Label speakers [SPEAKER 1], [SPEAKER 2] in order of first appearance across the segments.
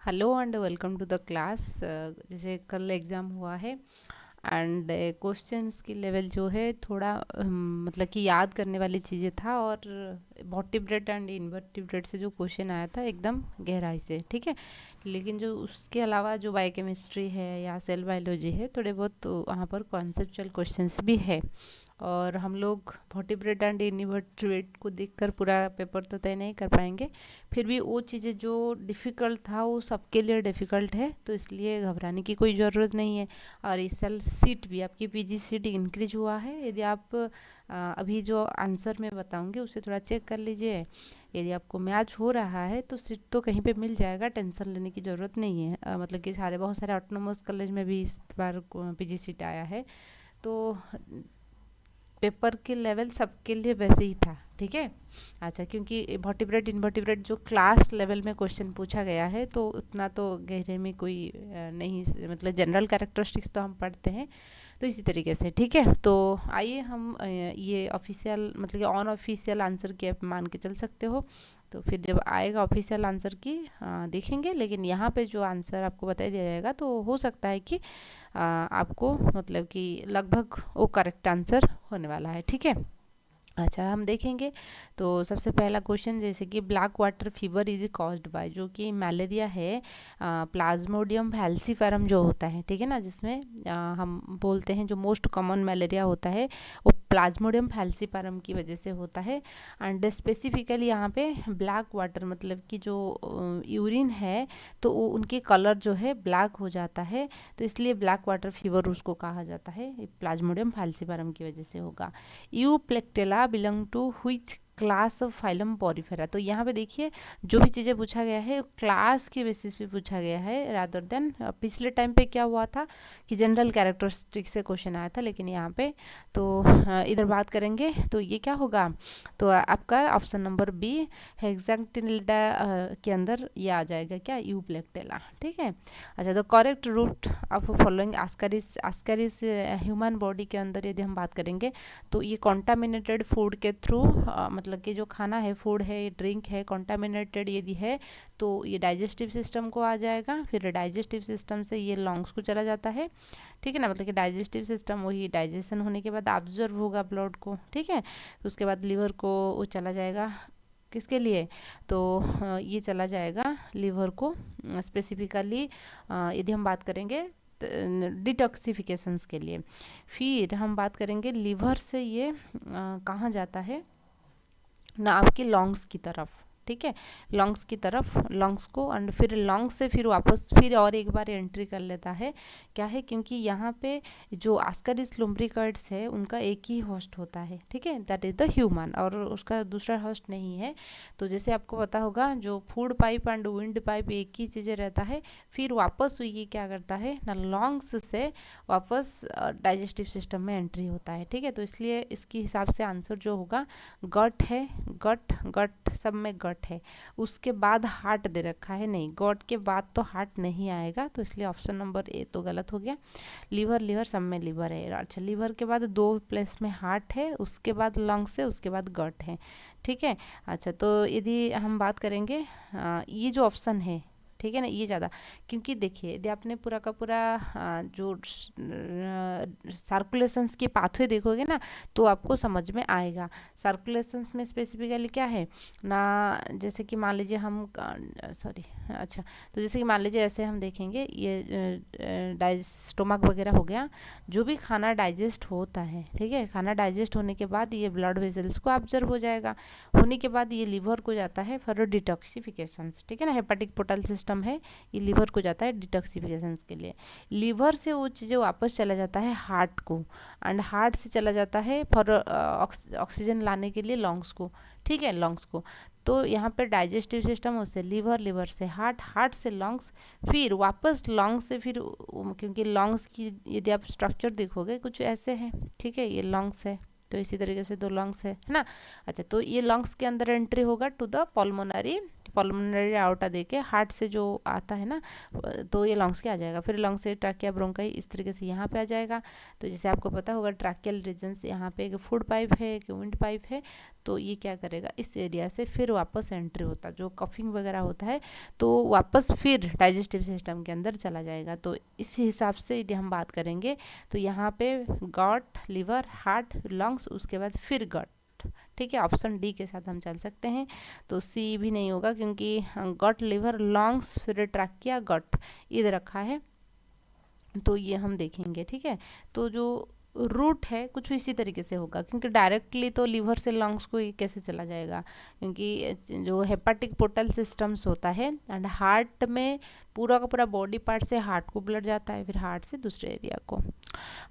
[SPEAKER 1] Hello and welcome to the class. जैसे कल exam हुआ है एंड क्वेश्चंस की लेवल जो है थोड़ा मतलब कि याद करने वाली चीज़ें था, और वर्टिब्रेट एंड इनवर्टिब्रेट से जो क्वेश्चन आया था एकदम गहराई से, ठीक है। लेकिन जो उसके अलावा जो बायोकेमिस्ट्री है या सेल बायोलॉजी है, थोड़े बहुत वहाँ पर कॉन्सेप्चुअल क्वेश्चंस भी है। और हम लोग वर्टिब्रेट एंड इनवर्टिब्रेट को देखकर पूरा पेपर तो तय नहीं कर पाएंगे। फिर भी वो चीज़ें जो डिफ़िकल्ट था वो सबके लिए डिफ़िकल्ट है, तो इसलिए घबराने की कोई ज़रूरत नहीं है। और इस साल सीट भी आपकी पीजी सीट इंक्रीज हुआ है। यदि आप अभी जो आंसर मैं बताऊंगी उसे थोड़ा चेक कर लीजिए। यदि आपको मैच हो रहा है तो सीट तो कहीं पे मिल जाएगा, टेंशन लेने की ज़रूरत नहीं है। मतलब कि बहुत सारे ऑटोनोमस कॉलेज में भी इस बार पीजी सीट आया है। तो पेपर के लेवल सबके लिए वैसे ही था, ठीक है। अच्छा, क्योंकि वर्टिब्रेट इनवर्टिब्रेट जो क्लास लेवल में क्वेश्चन पूछा गया है तो उतना तो गहरे में कोई नहीं, मतलब जनरल कैरेक्टरिस्टिक्स तो हम पढ़ते हैं, तो इसी तरीके से, ठीक है। तो आइए हम ये ऑफिशियल मतलब कि ऑन ऑफिशियल आंसर की आप मान के चल सकते हो। तो फिर जब आएगा ऑफिशियल आंसर की देखेंगे। लेकिन यहाँ पे जो आंसर आपको बता दिया जाएगा तो हो सकता है कि आपको मतलब कि लगभग वो करेक्ट आंसर होने वाला है, ठीक है। अच्छा, हम देखेंगे। तो सबसे पहला क्वेश्चन, जैसे कि black water fever is caused by, जो कि मलेरिया है, प्लाज्मोडियम फैल्सीफेरम जो होता है, ठीक है ना, जिसमें हम बोलते हैं जो मोस्ट कॉमन मलेरिया होता है वो प्लाज्मोडियम फैल्सीफेरम की वजह से होता है। एंड स्पेसिफिकली यहाँ पे ब्लैक वाटर मतलब कि जो यूरिन है तो वो उनके कलर जो है ब्लैक हो जाता है, तो इसलिए ब्लैक वाटर फीवर उसको कहा जाता है, प्लाज्मोडियम फैल्सीफेरम की वजह से होगा। Euplectella belong to which class of phylum Porifera. तो यहाँ पे देखिए जो भी चीज़ें पूछा गया है क्लास के बेसिस पे पूछा गया है, रादर देन पिछले टाइम पे क्या हुआ था कि जनरल कैरेक्टरिस्टिक से क्वेश्चन आया था। लेकिन यहाँ पे तो इधर बात करेंगे तो ये क्या होगा, तो आपका ऑप्शन नंबर बी हेक्साक्टिनिल्डा के अंदर ये आ जाएगा, क्या, यूप्लेक्टेला, ठीक है। अच्छा, तो correct route of following Ascaris, Ascaris human body के अंदर यदि हम बात करेंगे तो ये कॉन्टामिनेटेड फूड के थ्रू मतलब कि जो खाना है, फूड है, ड्रिंक है, कॉन्टामिनेटेड यदि है तो ये डाइजेस्टिव सिस्टम को आ जाएगा। फिर डाइजेस्टिव सिस्टम से ये लंग्स को चला जाता है, ठीक है ना। मतलब कि डाइजेस्टिव सिस्टम वही डाइजेशन होने के बाद ऑब्जर्व होगा ब्लड को, ठीक है। तो उसके बाद लिवर को वो चला जाएगा, किसके लिए, तो ये चला जाएगा लिवर को स्पेसिफिकली यदि हम बात करेंगे डिटॉक्सिफिकेशंस के लिए। फिर हम बात करेंगे लिवर से ये कहाँ जाता है ना, आपके लंग्स की तरफ, ठीक है, लंग्स की तरफ, लंग्स को, एंड फिर लंग्स से फिर वापस फिर और एक बार एंट्री कर लेता है। क्या है, क्योंकि यहाँ पे जो आस्कारिस लुम्ब्रिकर्ड्स है उनका एक ही होस्ट होता है, ठीक है, दैट इज़ द ह्यूमन, और उसका दूसरा होस्ट नहीं है। तो जैसे आपको पता होगा जो food pipe and wind pipe एक ही चीज़ें रहता है, फिर वापस ये क्या करता है ना, लंग्स से वापस डाइजेस्टिव सिस्टम में एंट्री होता है, ठीक है। तो इसलिए इसके हिसाब से आंसर जो होगा गट है, गट गट सब में गट है, उसके बाद हार्ट दे रखा है, नहीं, गट के बाद तो हार्ट नहीं आएगा, तो इसलिए ऑप्शन नंबर ए तो गलत हो गया। लीवर, लीवर सब में लीवर है। अच्छा, लीवर के बाद दो प्लेस में हार्ट है, उसके बाद लंग्स है, उसके बाद गट है, ठीक है। अच्छा, तो यदि हम बात करेंगे ये जो ऑप्शन है, ठीक है ना, ये ज़्यादा, क्योंकि देखिए यदि आपने पूरा का पूरा जो सर्कुलेशंस के पाथवे देखोगे ना तो आपको समझ में आएगा। सर्कुलेशंस में स्पेसिफिकली क्या है ना, जैसे कि मान लीजिए हम सॉरी, अच्छा, तो जैसे कि मान लीजिए ऐसे हम देखेंगे ये स्टोमक वगैरह हो गया, जो भी खाना डाइजेस्ट होता है, ठीक है, खाना डाइजेस्ट होने के बाद ये ब्लड वेसल्स को ऑब्जर्व हो जाएगा, होने के बाद ये लीवर को जाता है फॉर डिटॉक्सिफिकेशन, ठीक है ना, हेपेटिक पोर्टल सिस्टम है, ये लीवर को जाता है डिटॉक्सिफिकेशन के लिए। लीवर से वो चीज़ें वापस चला जाता है हार्ट को, एंड हार्ट से चला जाता है फॉर ऑक्सीजन लाने के लिए लंग्स को, ठीक है, लंग्स को। तो यहाँ पे डाइजेस्टिव सिस्टम उससे लीवर, लीवर से हार्ट, हार्ट से लंग्स, फिर वापस लंग्स से फिर क्योंकि लंग्स की यदि आप स्ट्रक्चर देखोगे कुछ ऐसे हैं, ठीक है, ये लंग्स है, तो इसी तरीके से दो लंग्स है ना। अच्छा, तो ये लंग्स के अंदर एंट्री होगा to the pulmonary pulmonary aorta देके हार्ट से जो आता है ना, तो ये लंग्स के आ जाएगा। फिर लंग्स से ट्रैकिया ब्रोंकाई इस तरीके से यहाँ पे आ जाएगा। तो जैसे आपको पता होगा ट्रैकियल रीजन से यहाँ पे एक फूड पाइप है, एक विंड पाइप है, तो ये क्या करेगा, इस एरिया से फिर वापस एंट्री होता, जो कफिंग वगैरह होता है तो वापस फिर डाइजेस्टिव सिस्टम के अंदर चला जाएगा। तो इस हिसाब से यदि हम बात करेंगे तो यहाँ पे गट, लिवर, हार्ट, लंग्स, उसके बाद फिर गट। ठीक है, ऑप्शन डी के साथ हम चल सकते हैं। तो सी भी नहीं होगा क्योंकि गट, लिवर, लंग्स, फिर ट्रैकिया, गट इधर रखा है, तो ये हम देखेंगे। ठीक है, तो जो रूट है कुछ इसी तरीके से होगा, क्योंकि डायरेक्टली तो लीवर से लंग्स को ये कैसे चला जाएगा, क्योंकि जो हेपाटिक पोर्टल सिस्टम्स होता है एंड हार्ट में पूरा का पूरा बॉडी पार्ट से हार्ट को ब्लड जाता है, फिर हार्ट से दूसरे एरिया को।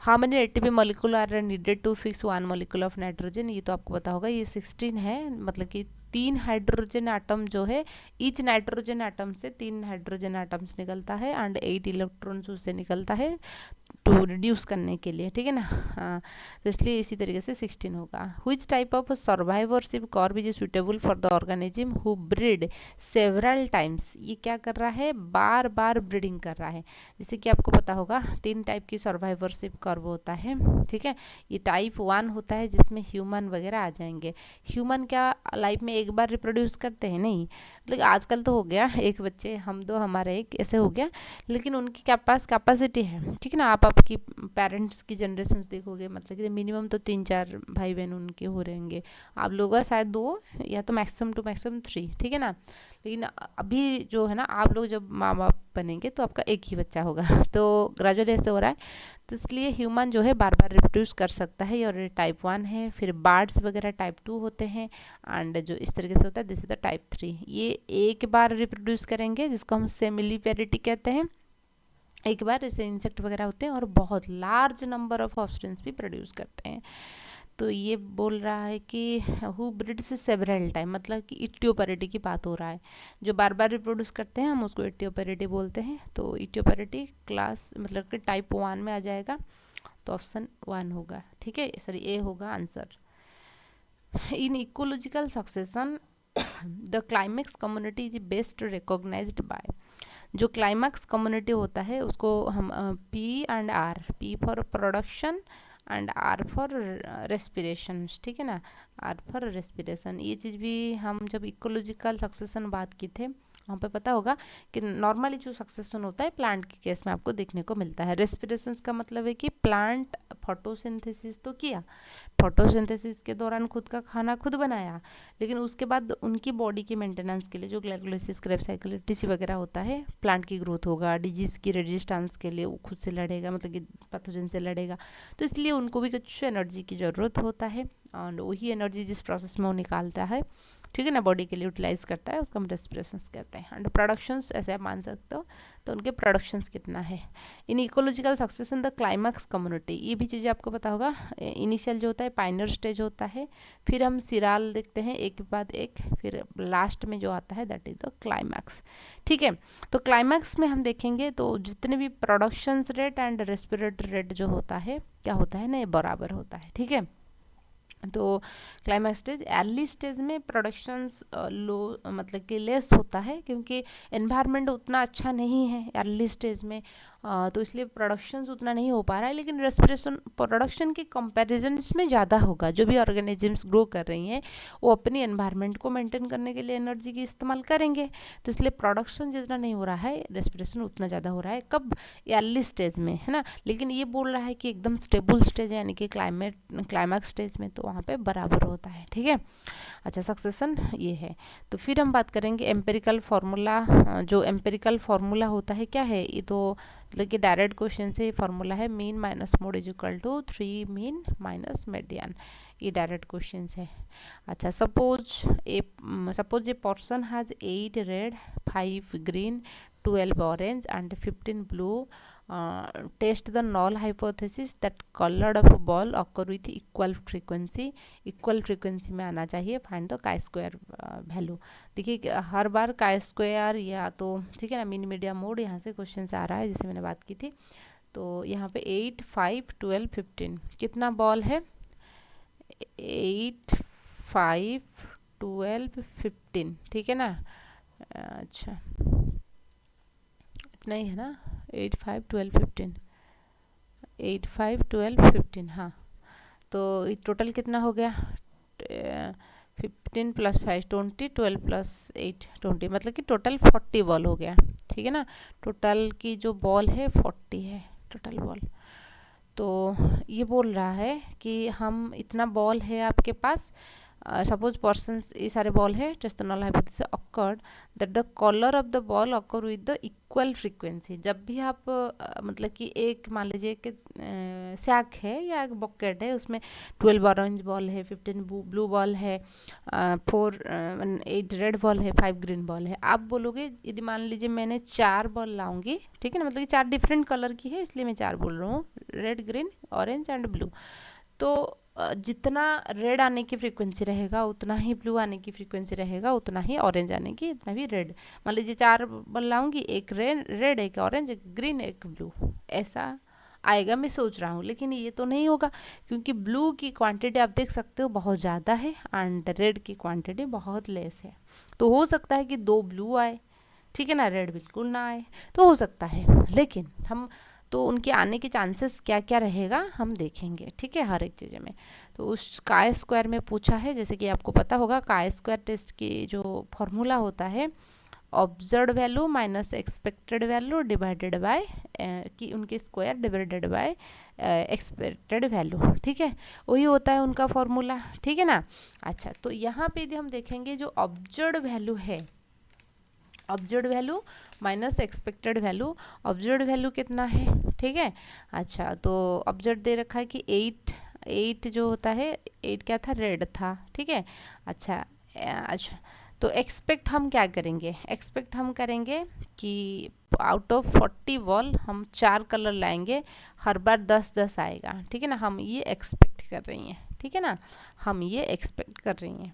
[SPEAKER 1] How many ATP molecule are needed to fix 1 molecule of nitrogen, ये तो आपको पता होगा, ये 16 है, मतलब कि 3 हाइड्रोजन एटम जो है, ईच नाइट्रोजन एटम से 3 हाइड्रोजन एटम्स निकलता है एंड 8 इलेक्ट्रॉन्स उससे निकलता है टू रिड्यूस करने के लिए। ठीक है ना, हाँ, तो इसलिए इसी तरीके से 16 होगा। Which type of survivorship curve is suitable for the organism who breed several times, ये क्या कर रहा है, बार बार ब्रीडिंग कर रहा है। जैसे कि आपको पता होगा 3 टाइप की सर्वाइवरशिप कर्व होता है। ठीक है, ये टाइप 1 होता है जिसमें ह्यूमन वगैरह आ जाएंगे। ह्यूमन क्या लाइफ में एक बार रिप्रोड्यूस करते हैं, नहीं, लेकिन आजकल तो हो गया एक बच्चे, हम दो, हमारा एक, ऐसे हो गया, लेकिन उनकी क्या पास कैपेसिटी है। ठीक है ना, आप आपकी पेरेंट्स की जनरेशन देखोगे, मतलब कि मिनिमम तो 3-4 भाई बहन उनके हो रहेंगे, आप लोगों का शायद 2 या तो मैक्सिमम टू मैक्सिमम 3। ठीक है ना, लेकिन अभी जो है ना, आप लोग जब माँ बाप बनेंगे तो आपका एक ही बच्चा होगा, तो ग्रेजुअली ऐसे हो रहा है। तो इसलिए ह्यूमन जो है बार बार रिप्रोड्यूस कर सकता है, और ये टाइप 1 है। फिर बर्ड्स वगैरह टाइप 2 होते हैं, एंड जो इस तरीके से होता है दिस इज द टाइप 3, ये एक बार रिप्रोड्यूस करेंगे, जिसको हम सेमिलिपेरिटी कहते हैं, एक बार ऐसे इंसेक्ट वगैरह होते हैं, और बहुत लार्ज नंबर ऑफ ऑफस्प्रिंग्स भी प्रोड्यूस करते हैं। तो ये बोल रहा है कि हु ब्रीड्स सेवरल टाइम, मतलब कि इटियोपेरिटी की बात हो रहा है, जो बार बार रिप्रोड्यूस करते हैं हम उसको इटियोपेरिटी बोलते हैं। तो इटियोपेरिटी क्लास मतलब कि टाइप 1 में आ जाएगा, तो ऑप्शन 1 होगा। ठीक है, सॉरी ए होगा answer. In ecological succession the climax community is best recognised by, जो क्लाइमैक्स कम्युनिटी होता है उसको हम P and R, P for production and R for respiration. ठीक है ना, आर फॉर रेस्पिरेशन, ये चीज़ भी हम जब इकोलॉजिकल सक्सेशन बात की थे वहाँ पे पता होगा कि नॉर्मली जो सक्सेशन होता है प्लांट के केस में आपको देखने को मिलता है। रेस्पिरेशन का मतलब है कि प्लांट फोटोसिंथेसिस तो किया, फोटोसिंथेसिस के दौरान खुद का खाना खुद बनाया, लेकिन उसके बाद उनकी बॉडी की मेंटेनेंस के लिए जो ग्लाइकोलाइसिस, क्रेब्स साइकिल, टीसी वगैरह होता है, प्लांट की ग्रोथ होगा, डिजीज़ की रेजिस्टेंस के लिए वो खुद से लड़ेगा, मतलब कि पैथोजन से लड़ेगा, तो इसलिए उनको भी कुछ एनर्जी की ज़रूरत होता है, और वही एनर्जी जिस प्रोसेस में वो निकालता है, ठीक है ना, बॉडी के लिए यूटिलाइज करता है, उसको हम रेस्पिरेशंस कहते हैं। एंड प्रोडक्शंस ऐसे आप मान सकते हो, तो उनके प्रोडक्शंस कितना है। In ecological succession the climax community, ये भी चीज़ें आपको पता होगा, इनिशियल जो होता है पाइनर स्टेज होता है, फिर हम सिराल देखते हैं एक के बाद एक, फिर लास्ट में जो आता है दैट इज द क्लाइमैक्स। ठीक है, तो क्लाइमैक्स में हम देखेंगे तो जितने भी productions rate and respiratory rate जो होता है क्या होता है ना, ये बराबर होता है। ठीक है, तो क्लाइमैक्स स्टेज, अर्ली स्टेज में प्रोडक्शंस लो मतलब कि लेस होता है, क्योंकि एनवायरनमेंट उतना अच्छा नहीं है अर्ली स्टेज में, तो इसलिए प्रोडक्शंस उतना नहीं हो पा रहा है, लेकिन रेस्पिरेशन प्रोडक्शन के कंपैरिजन इसमें ज़्यादा होगा। जो भी ऑर्गेनिजम्स ग्रो कर रही हैं वो अपनी एनवायरनमेंट को मेंटेन करने के लिए एनर्जी की इस्तेमाल करेंगे, तो इसलिए प्रोडक्शन जितना नहीं हो रहा है, रेस्पिरेशन उतना ज़्यादा हो रहा है। कब, अर्ली स्टेज में, है ना, लेकिन ये बोल रहा है कि एकदम स्टेबल स्टेज यानी कि क्लाइमैक्स स्टेज में तो वहाँ पे बराबर होता है। ठीक है, अच्छा सक्सेशन ये है। तो फिर हम बात करेंगे एम्पेरिकल फार्मूला, जो एम्पेरिकल फार्मूला होता है क्या है, ये तो मतलब कि डायरेक्ट क्वेश्चन से फार्मूला है, mean minus mode is equal to 3 mean minus median, ये डायरेक्ट क्वेश्चन है। अच्छा, suppose a person has 8 red, 5 green, 12 orange and 15 blue, test the null hypothesis that colored of ball occur with equal frequency में आना चाहिए, find the chi square value. देखिए हर बार chi square या तो, ठीक है ना, मीन मीडियम मोड यहाँ से क्वेश्चन से आ रहा है, जैसे मैंने बात की थी। तो यहाँ पे 8, 5, 12, 15 कितना बॉल है, 8, 5, 12, 15, ठीक है ना, अच्छा इतना ही है ना, 8 5 12 15, 8 5 12 15, हाँ। तो ये टोटल कितना हो गया, 15 प्लस 5 20, 12 प्लस 8 20, मतलब कि टोटल 40 बॉल हो गया। ठीक है ना, टोटल की जो बॉल है 40 है टोटल बॉल। तो ये बोल रहा है कि हम इतना बॉल है आपके पास, सपोज पर्सन्स ये सारे बॉल है, test the null hypothesis occurred that the colour of the ball occur with the equal frequency. जब भी आप मतलब कि एक मान लीजिए कि सैक है या एक बकेट है, उसमें 12 ऑरेंज बॉल है, 15 ब्लू बॉल है, 8 रेड बॉल है, 5 ग्रीन बॉल है। आप बोलोगे यदि मान लीजिए मैंने 4 बॉल लाऊंगी, ठीक है ना, मतलब कि 4 डिफरेंट कलर की है इसलिए मैं 4 बोल रहा हूँ, red green orange and blue. तो जितना रेड आने की फ्रीक्वेंसी रहेगा उतना ही ब्लू आने की फ्रीक्वेंसी रहेगा, उतना ही ऑरेंज आने की, इतना भी रेड। मान लीजिए 4 बॉल लाऊंगी, एक रेड एक ऑरेंज एक ग्रीन एक ब्लू, ऐसा आएगा। मैं सोच रहा हूँ, लेकिन ये तो नहीं होगा क्योंकि ब्लू की क्वांटिटी आप देख सकते हो बहुत ज़्यादा है एंड रेड की क्वांटिटी बहुत लेस है। तो हो सकता है कि 2 ब्लू आए, ठीक है ना, रेड बिल्कुल ना आए, तो हो सकता है। लेकिन हम तो उनके आने के चांसेस क्या क्या रहेगा हम देखेंगे, ठीक है, हर एक चीज़ में। तो उस काय स्क्वायर में पूछा है, जैसे कि आपको पता होगा काय स्क्वायर टेस्ट की जो फॉर्मूला होता है, observe value minus expected value divided bye कि उनके square divided by expected value, ठीक है, वही होता है उनका फॉर्मूला, ठीक है ना। अच्छा, तो यहाँ पे यदि हम देखेंगे जो ऑब्जर्व वैल्यू है, observe value minus expected value, observe value कितना है, ठीक है। अच्छा, तो ऑब्जर्व दे रखा है कि 8 जो होता है, 8 क्या था, रेड था, ठीक है। अच्छा अच्छा, तो एक्सपेक्ट हम क्या करेंगे, एक्सपेक्ट हम करेंगे कि आउट ऑफ 40 बॉल हम 4 कलर लाएंगे, हर बार 10-10 आएगा, ठीक है ना, हम ये एक्सपेक्ट कर रही हैं, ठीक है ना, हम ये एक्सपेक्ट कर रही हैं।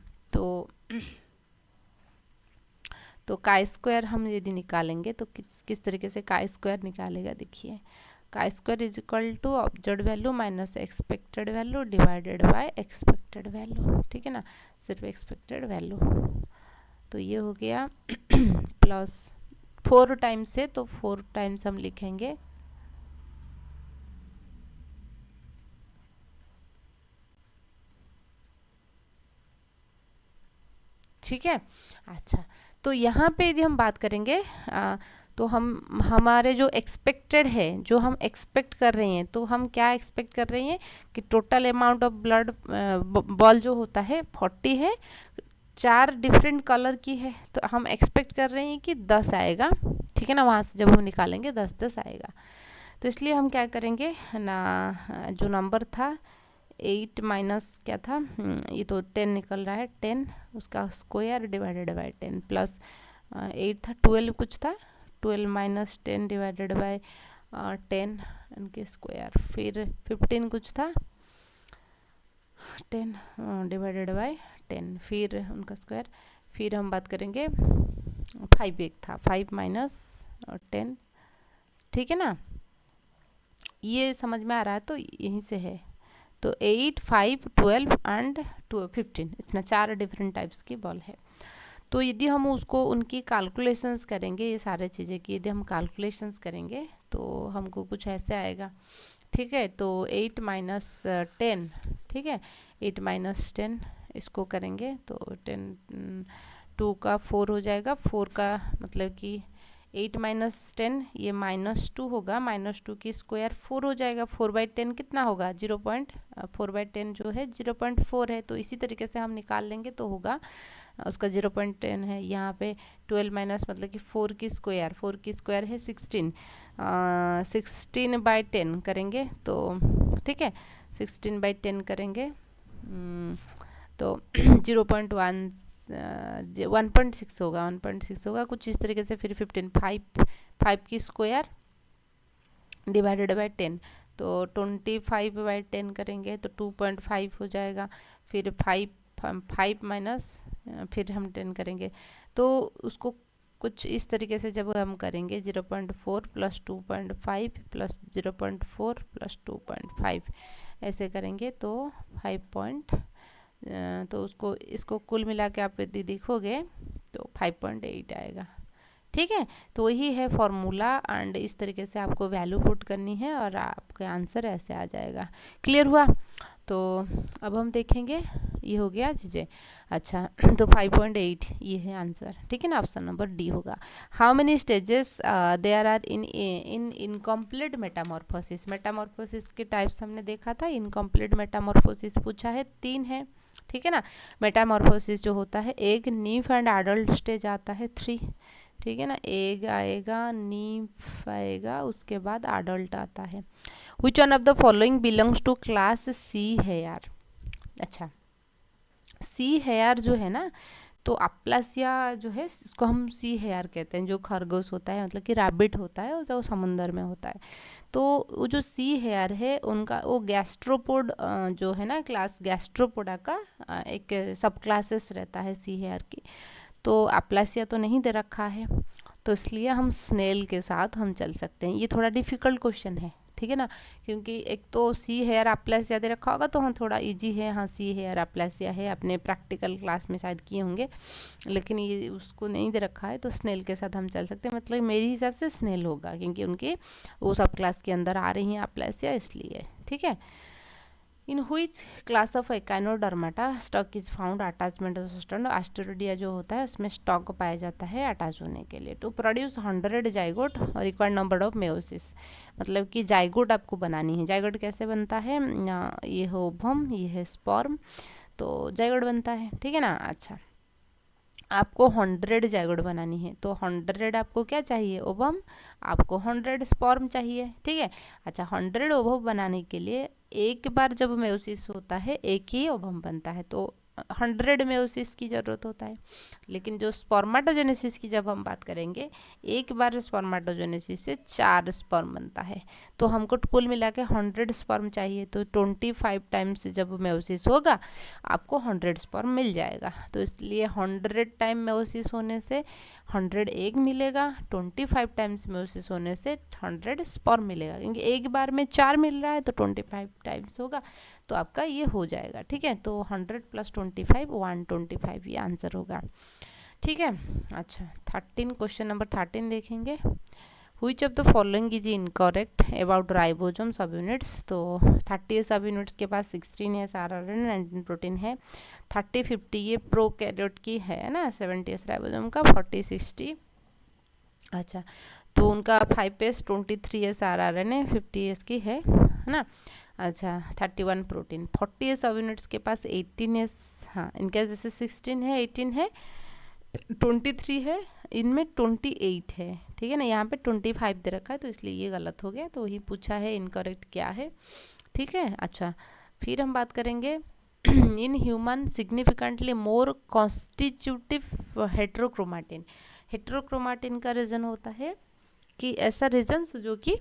[SPEAKER 1] तो काय स्क्वायर हम यदि निकालेंगे तो किस तरीके से काय स्क्वायर निकालेगा, देखिए, chi square is equal to observe value minus expected value divided by expected value, ठीक है ना, सिर्फ एक्सपेक्टेड वैल्यू। तो ये हो गया प्लस 4 टाइम्स है तो 4 टाइम्स हम लिखेंगे, ठीक है। अच्छा, तो यहाँ पे यदि हम बात करेंगे तो हम हमारे जो एक्सपेक्टेड है, जो हम एक्सपेक्ट कर रहे हैं, तो हम क्या एक्सपेक्ट कर रहे हैं कि total amount of blood ball जो होता है 40 है, 4 डिफरेंट कलर की है, तो हम एक्सपेक्ट कर रहे हैं कि 10 आएगा, ठीक है ना, वहाँ से जब हम निकालेंगे 10-10 आएगा। तो इसलिए हम क्या करेंगे ना, जो नंबर था 8 माइनस क्या था, ये तो 10 निकल रहा है, 10 उसका स्क्वायर डिवाइडेड बाय 10 प्लस 8 था, 12 कुछ था, 12 माइनस 10 डिवाइडेड बाय 10 इनके स्क्वायर, फिर 15 कुछ था, 10 डिवाइडेड बाय 10 फिर उनका स्क्वायर, फिर हम बात करेंगे 5 एक था, 5 माइनस 10, ठीक है ना, ये समझ में आ रहा है, तो यहीं से है। तो 8 5 12 एंड 15, इतना 4 डिफरेंट टाइप्स की बॉल है। तो यदि हम उसको उनकी कैलकुलेशंस करेंगे, ये सारे चीज़ें की यदि हम कैलकुलेशंस करेंगे तो हमको कुछ ऐसे आएगा, ठीक है। तो 8 माइनस 10, ठीक है, 8 माइनस 10 इसको करेंगे तो 10 2 का 4 हो जाएगा, 4 का मतलब कि 8 माइनस 10 ये -2 होगा, -2 की स्क्वायर 4 हो जाएगा, 4/10 कितना होगा, 4/10 जो है 0.4 है, तो इसी तरीके से हम निकाल लेंगे तो होगा उसका 0.10 है। यहाँ पे 12 माइनस मतलब कि 4 की स्क्वायर है 16, 16/10 करेंगे तो ठीक है, 16/10 करेंगे तो 0.1 1.6 होगा, 1.6 होगा कुछ इस तरीके से। फिर 5 की स्क्वायर डिवाइडेड बाय 10 तो 25/10 करेंगे तो 2.5 हो जाएगा। फिर 5 माइनस फिर हम 10 करेंगे तो उसको कुछ इस तरीके से जब हम करेंगे 0.4 प्लस 2.5 प्लस 0.4 प्लस 2.5 ऐसे करेंगे तो 5. तो उसको इसको कुल मिला के आप यदि देखोगे तो 5.8 आएगा। ठीक है, तो वही है फॉर्मूला एंड इस तरीके से आपको वैल्यू पुट करनी है और आपका आंसर ऐसे आ जाएगा। क्लियर हुआ? तो अब हम देखेंगे, ये हो गया चीज़ें। अच्छा तो 5.8 ये है आंसर। ठीक है ना, ऑप्शन नंबर डी होगा। How many stages there are in incomplete metamorphosis. Metamorphosis के टाइप्स हमने देखा था, इनकम्प्लीट मेटामॉर्फोसिस पूछा है, 3 है। ठीक है ना, मेटामॉर्फोसिस जो होता है, एक नीफ एंड एडल्ट स्टेज आता है 3। ठीक है ना, एग आएगा, नीफ आएगा, उसके बाद एडल्ट आता है। Which one of the following belongs to class C है यार। अच्छा, सी हेयर जो है ना, तो अप्लासिया जो है इसको हम सी हेयर कहते हैं, जो खरगोश होता है, मतलब कि रैबिट होता है जो समुंदर में होता है। तो वो जो सी हेयर है उनका वो गैस्ट्रोपोड जो है ना, क्लास गैस्ट्रोपोडा का एक सब क्लासेस रहता है सी हेयर की। तो अप्लासिया तो नहीं दे रखा है, तो इसलिए हम स्नेल के साथ हम चल सकते हैं। ये थोड़ा डिफिकल्ट क्वेश्चन है, ठीक है ना, क्योंकि एक तो सी हेयर अप्लासिया दे रखा होगा तो हम थोड़ा इजी है, हाँ सी हेयर अप्लासिया है, अपने प्रैक्टिकल क्लास में शायद किए होंगे, लेकिन ये उसको नहीं दे रखा है, तो स्नेल के साथ हम चल सकते हैं। मतलब मेरे हिसाब से स्नेल होगा, क्योंकि उनके वो सब क्लास के अंदर आ रही हैं अप्लासिया, इसलिए। ठीक है, in which class of Echinodermata stalk is found attachment system. Asteroidea जो होता है उसमें स्टॉक पाया जाता है अटैच होने के लिए। टू प्रोड्यूस 100 जाइगोट और रिक्वायर्ड नंबर ऑफ मेयोसिस, मतलब कि जाइगोट आपको बनानी है। जाइगोट कैसे बनता है, ये है ओवम, ये है स्पर्म, तो जाइगोट बनता है। ठीक है ना। अच्छा, आपको 100 जाइगोट बनानी है, तो 100 आपको क्या चाहिए, ओवम, आपको 100 स्पर्म चाहिए। ठीक है। अच्छा, 100 ओवम बनाने के लिए एक बार जब मेयोसिस होता है एक ही ओवम बनता है, तो 100 मेयोसिस की ज़रूरत होता है। लेकिन जो स्पर्माटोजेनेसिस की जब हम बात करेंगे, एक बार स्पर्माटोजेनेसिस से 4 स्पर्म बनता है, तो हमको कुल मिला के 100 स्पर्म चाहिए। तो 25 टाइम्स जब मेयोसिस होगा आपको 100 स्पर्म मिल जाएगा। तो इसलिए 100 टाइम मेयोसिस होने से 100 एग मिलेगा, 25 टाइम्स मेयोसिस होने से 100 स्पर्म मिलेगा, क्योंकि एक बार में 4 मिल रहा है तो 25 टाइम्स होगा, तो आपका ये हो जाएगा। ठीक है, तो 100 + 25 125 ये आंसर होगा। ठीक है। अच्छा, 13 क्वेश्चन नंबर 13 देखेंगे। Which of the following is incorrect about ribosome सब यूनिट्स। तो 30 सब यूनिट्स के पास 16 है RNA, 19 प्रोटीन है, 30 50 ये प्रोकैरियोट की है ना, 70 एस राइबोसोम का, 40 60। अच्छा, तो उनका 5 एस 23 एस RNA, 50 एस की है ना। अच्छा, 31 प्रोटीन, 40 सब यूनिट्स के पास 18 एस, हाँ इनका जैसे 16 है, 18 है, 23 है, इनमें 28 है। ठीक है ना, यहाँ पे 25 दे रखा है, तो इसलिए ये गलत हो गया, तो वही पूछा है इनकरेक्ट क्या है। ठीक है। अच्छा, फिर हम बात करेंगे in human significantly more constitutive heterochromatin. Heterochromatin का रीजन होता है कि ऐसा रीजन जो कि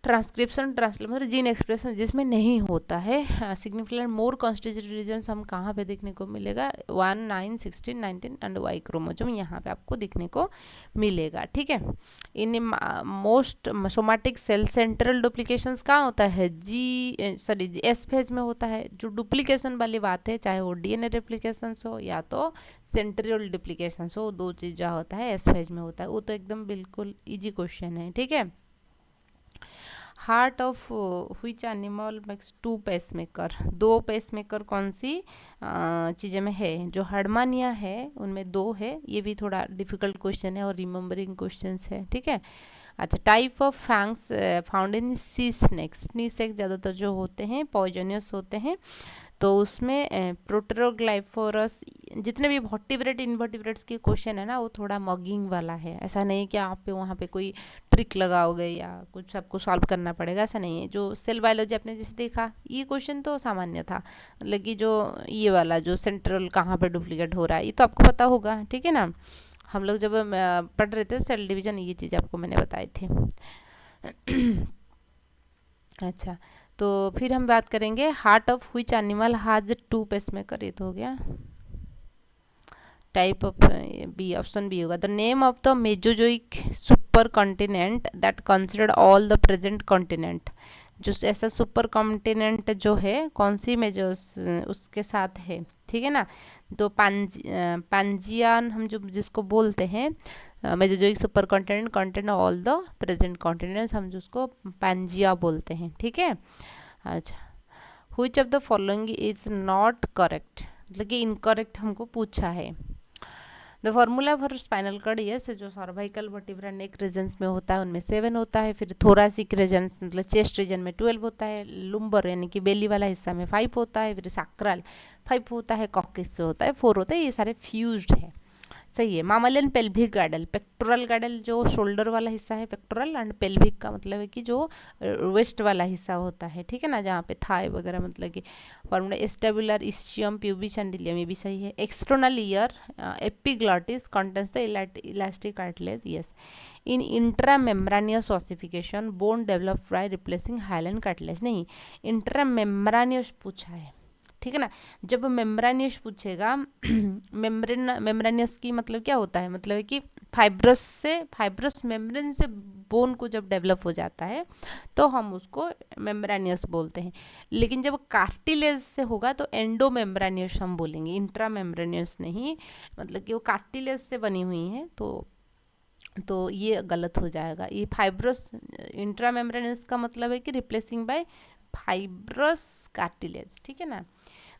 [SPEAKER 1] ट्रांसक्रिप्शन मतलब जीन एक्सप्रेशन जिसमें नहीं होता है। सिग्निफिकेंट मोर कॉन्स्टिट्यूटिव रीजन्स हम कहाँ पे देखने को मिलेगा, 1 9 16 19 एंड वाई क्रोमोसोम यहाँ पे आपको देखने को मिलेगा। ठीक है। In most somatic cell central duplications कहाँ होता है, एस फेज में होता है। जो डुप्लीकेशन वाली बात है, चाहे वो डीएनए रेप्लिकेशन हो या तो सेंट्रियल डुप्लीकेशन हो, दो चीज़ जो होता है एस फेज में होता है। वो तो एकदम बिल्कुल इजी क्वेश्चन है। ठीक है। Heart of which animal makes 2 pacemaker. 2 pacemaker कौन सी चीज़ें में है, जो हर्डमानिया है उनमें 2 है। ये भी थोड़ा डिफिकल्ट क्वेश्चन है और रिमेम्बरिंग क्वेश्चंस है। ठीक है। अच्छा, type of fangs found in sea snakes. Sea snakes ज़्यादातर जो होते हैं पॉइजनियस होते हैं, तो उसमें प्रोटेरोग्लाइफोरस, जितने भी वर्टिब्रेट इनवर्टिब्रेट्स के क्वेश्चन है ना, वो थोड़ा मॉगिंग वाला है। ऐसा नहीं कि आप पे वहाँ पे कोई ट्रिक लगाओगे या कुछ आपको सॉल्व करना पड़ेगा, ऐसा नहीं है। जो सेल बायोलॉजी आपने जैसे देखा, ये क्वेश्चन तो सामान्य था, मतलब कि जो ये वाला जो सेंट्रल कहाँ पे डुप्लीकेट हो रहा है, ये तो आपको पता होगा। ठीक है ना, हम लोग जब पढ़ रहे थे सेल डिवीजन, ये चीज़ आपको मैंने बताई थी। अच्छा, तो फिर हम बात करेंगे heart of which animal has 2 pacemaker. ये तो हो गया। Type of B, option B होगा। The name of the Mesozoic super continent that considered all the present continent. जो ऐसा सुपर कॉन्टिनेंट जो है कौन सी में जो उसके साथ है, ठीक है ना। तो पांजियान हम जो जिसको बोलते हैं, Mesozoic super continent contain all the present continents, हम जिसको पांजिया बोलते हैं, ठीक है। अच्छा, which of the following is not correct, मतलब कि इनकरेक्ट हमको पूछा है। The formula for spinal cord, yes, जो सर्वाइकल वर्टिब्रा नेक रीजन्स में होता है उनमें 7 होता है, फिर थोरासिक रीजन्स मतलब चेस्ट रीजन में 12 होता है, लुम्बर यानी कि बेली वाला हिस्सा में 5 होता है, फिर सैक्रल 5 होता है, कॉक्सिस से होता है 4 होता है, ये सारे फ्यूज्ड है, सही है। मामलियन पेल्विक गार्डल, पेक्टोरल गार्डल जो शोल्डर वाला हिस्सा है पेक्टोरल, एंड पेल्विक का मतलब है कि जो वेस्ट वाला हिस्सा होता है, ठीक है ना, जहाँ पे थाई वगैरह मतलब कि formula acetabular ischium pubis and ilium, ये भी सही है। External ear epiglottis contains the elastic cartilage, yes. In intramembranous ossification bone develop by replacing hyaline cartilage, नहीं, इंट्रामेम्ब्रानियस पूछा है, ठीक है ना। जब मेम्ब्रानियस पूछेगा मेम्ब्रानियस की मतलब क्या होता है, मतलब है कि फाइब्रस मेम्ब्रेन से बोन को जब डेवलप हो जाता है तो हम उसको मेम्ब्रानियस बोलते हैं। लेकिन जब कार्टिलेज से होगा तो एंडो मेम्ब्रानियस हम बोलेंगे, इंट्रा मेम्ब्रानियस नहीं, मतलब कि वो कार्टिलेज से बनी हुई है, तो ये गलत हो जाएगा। ये फाइब्रस इंट्रा मेम्ब्रानियस का मतलब है कि रिप्लेसिंग बाय फाइब्रस कार्टिलेज, ठीक है ना।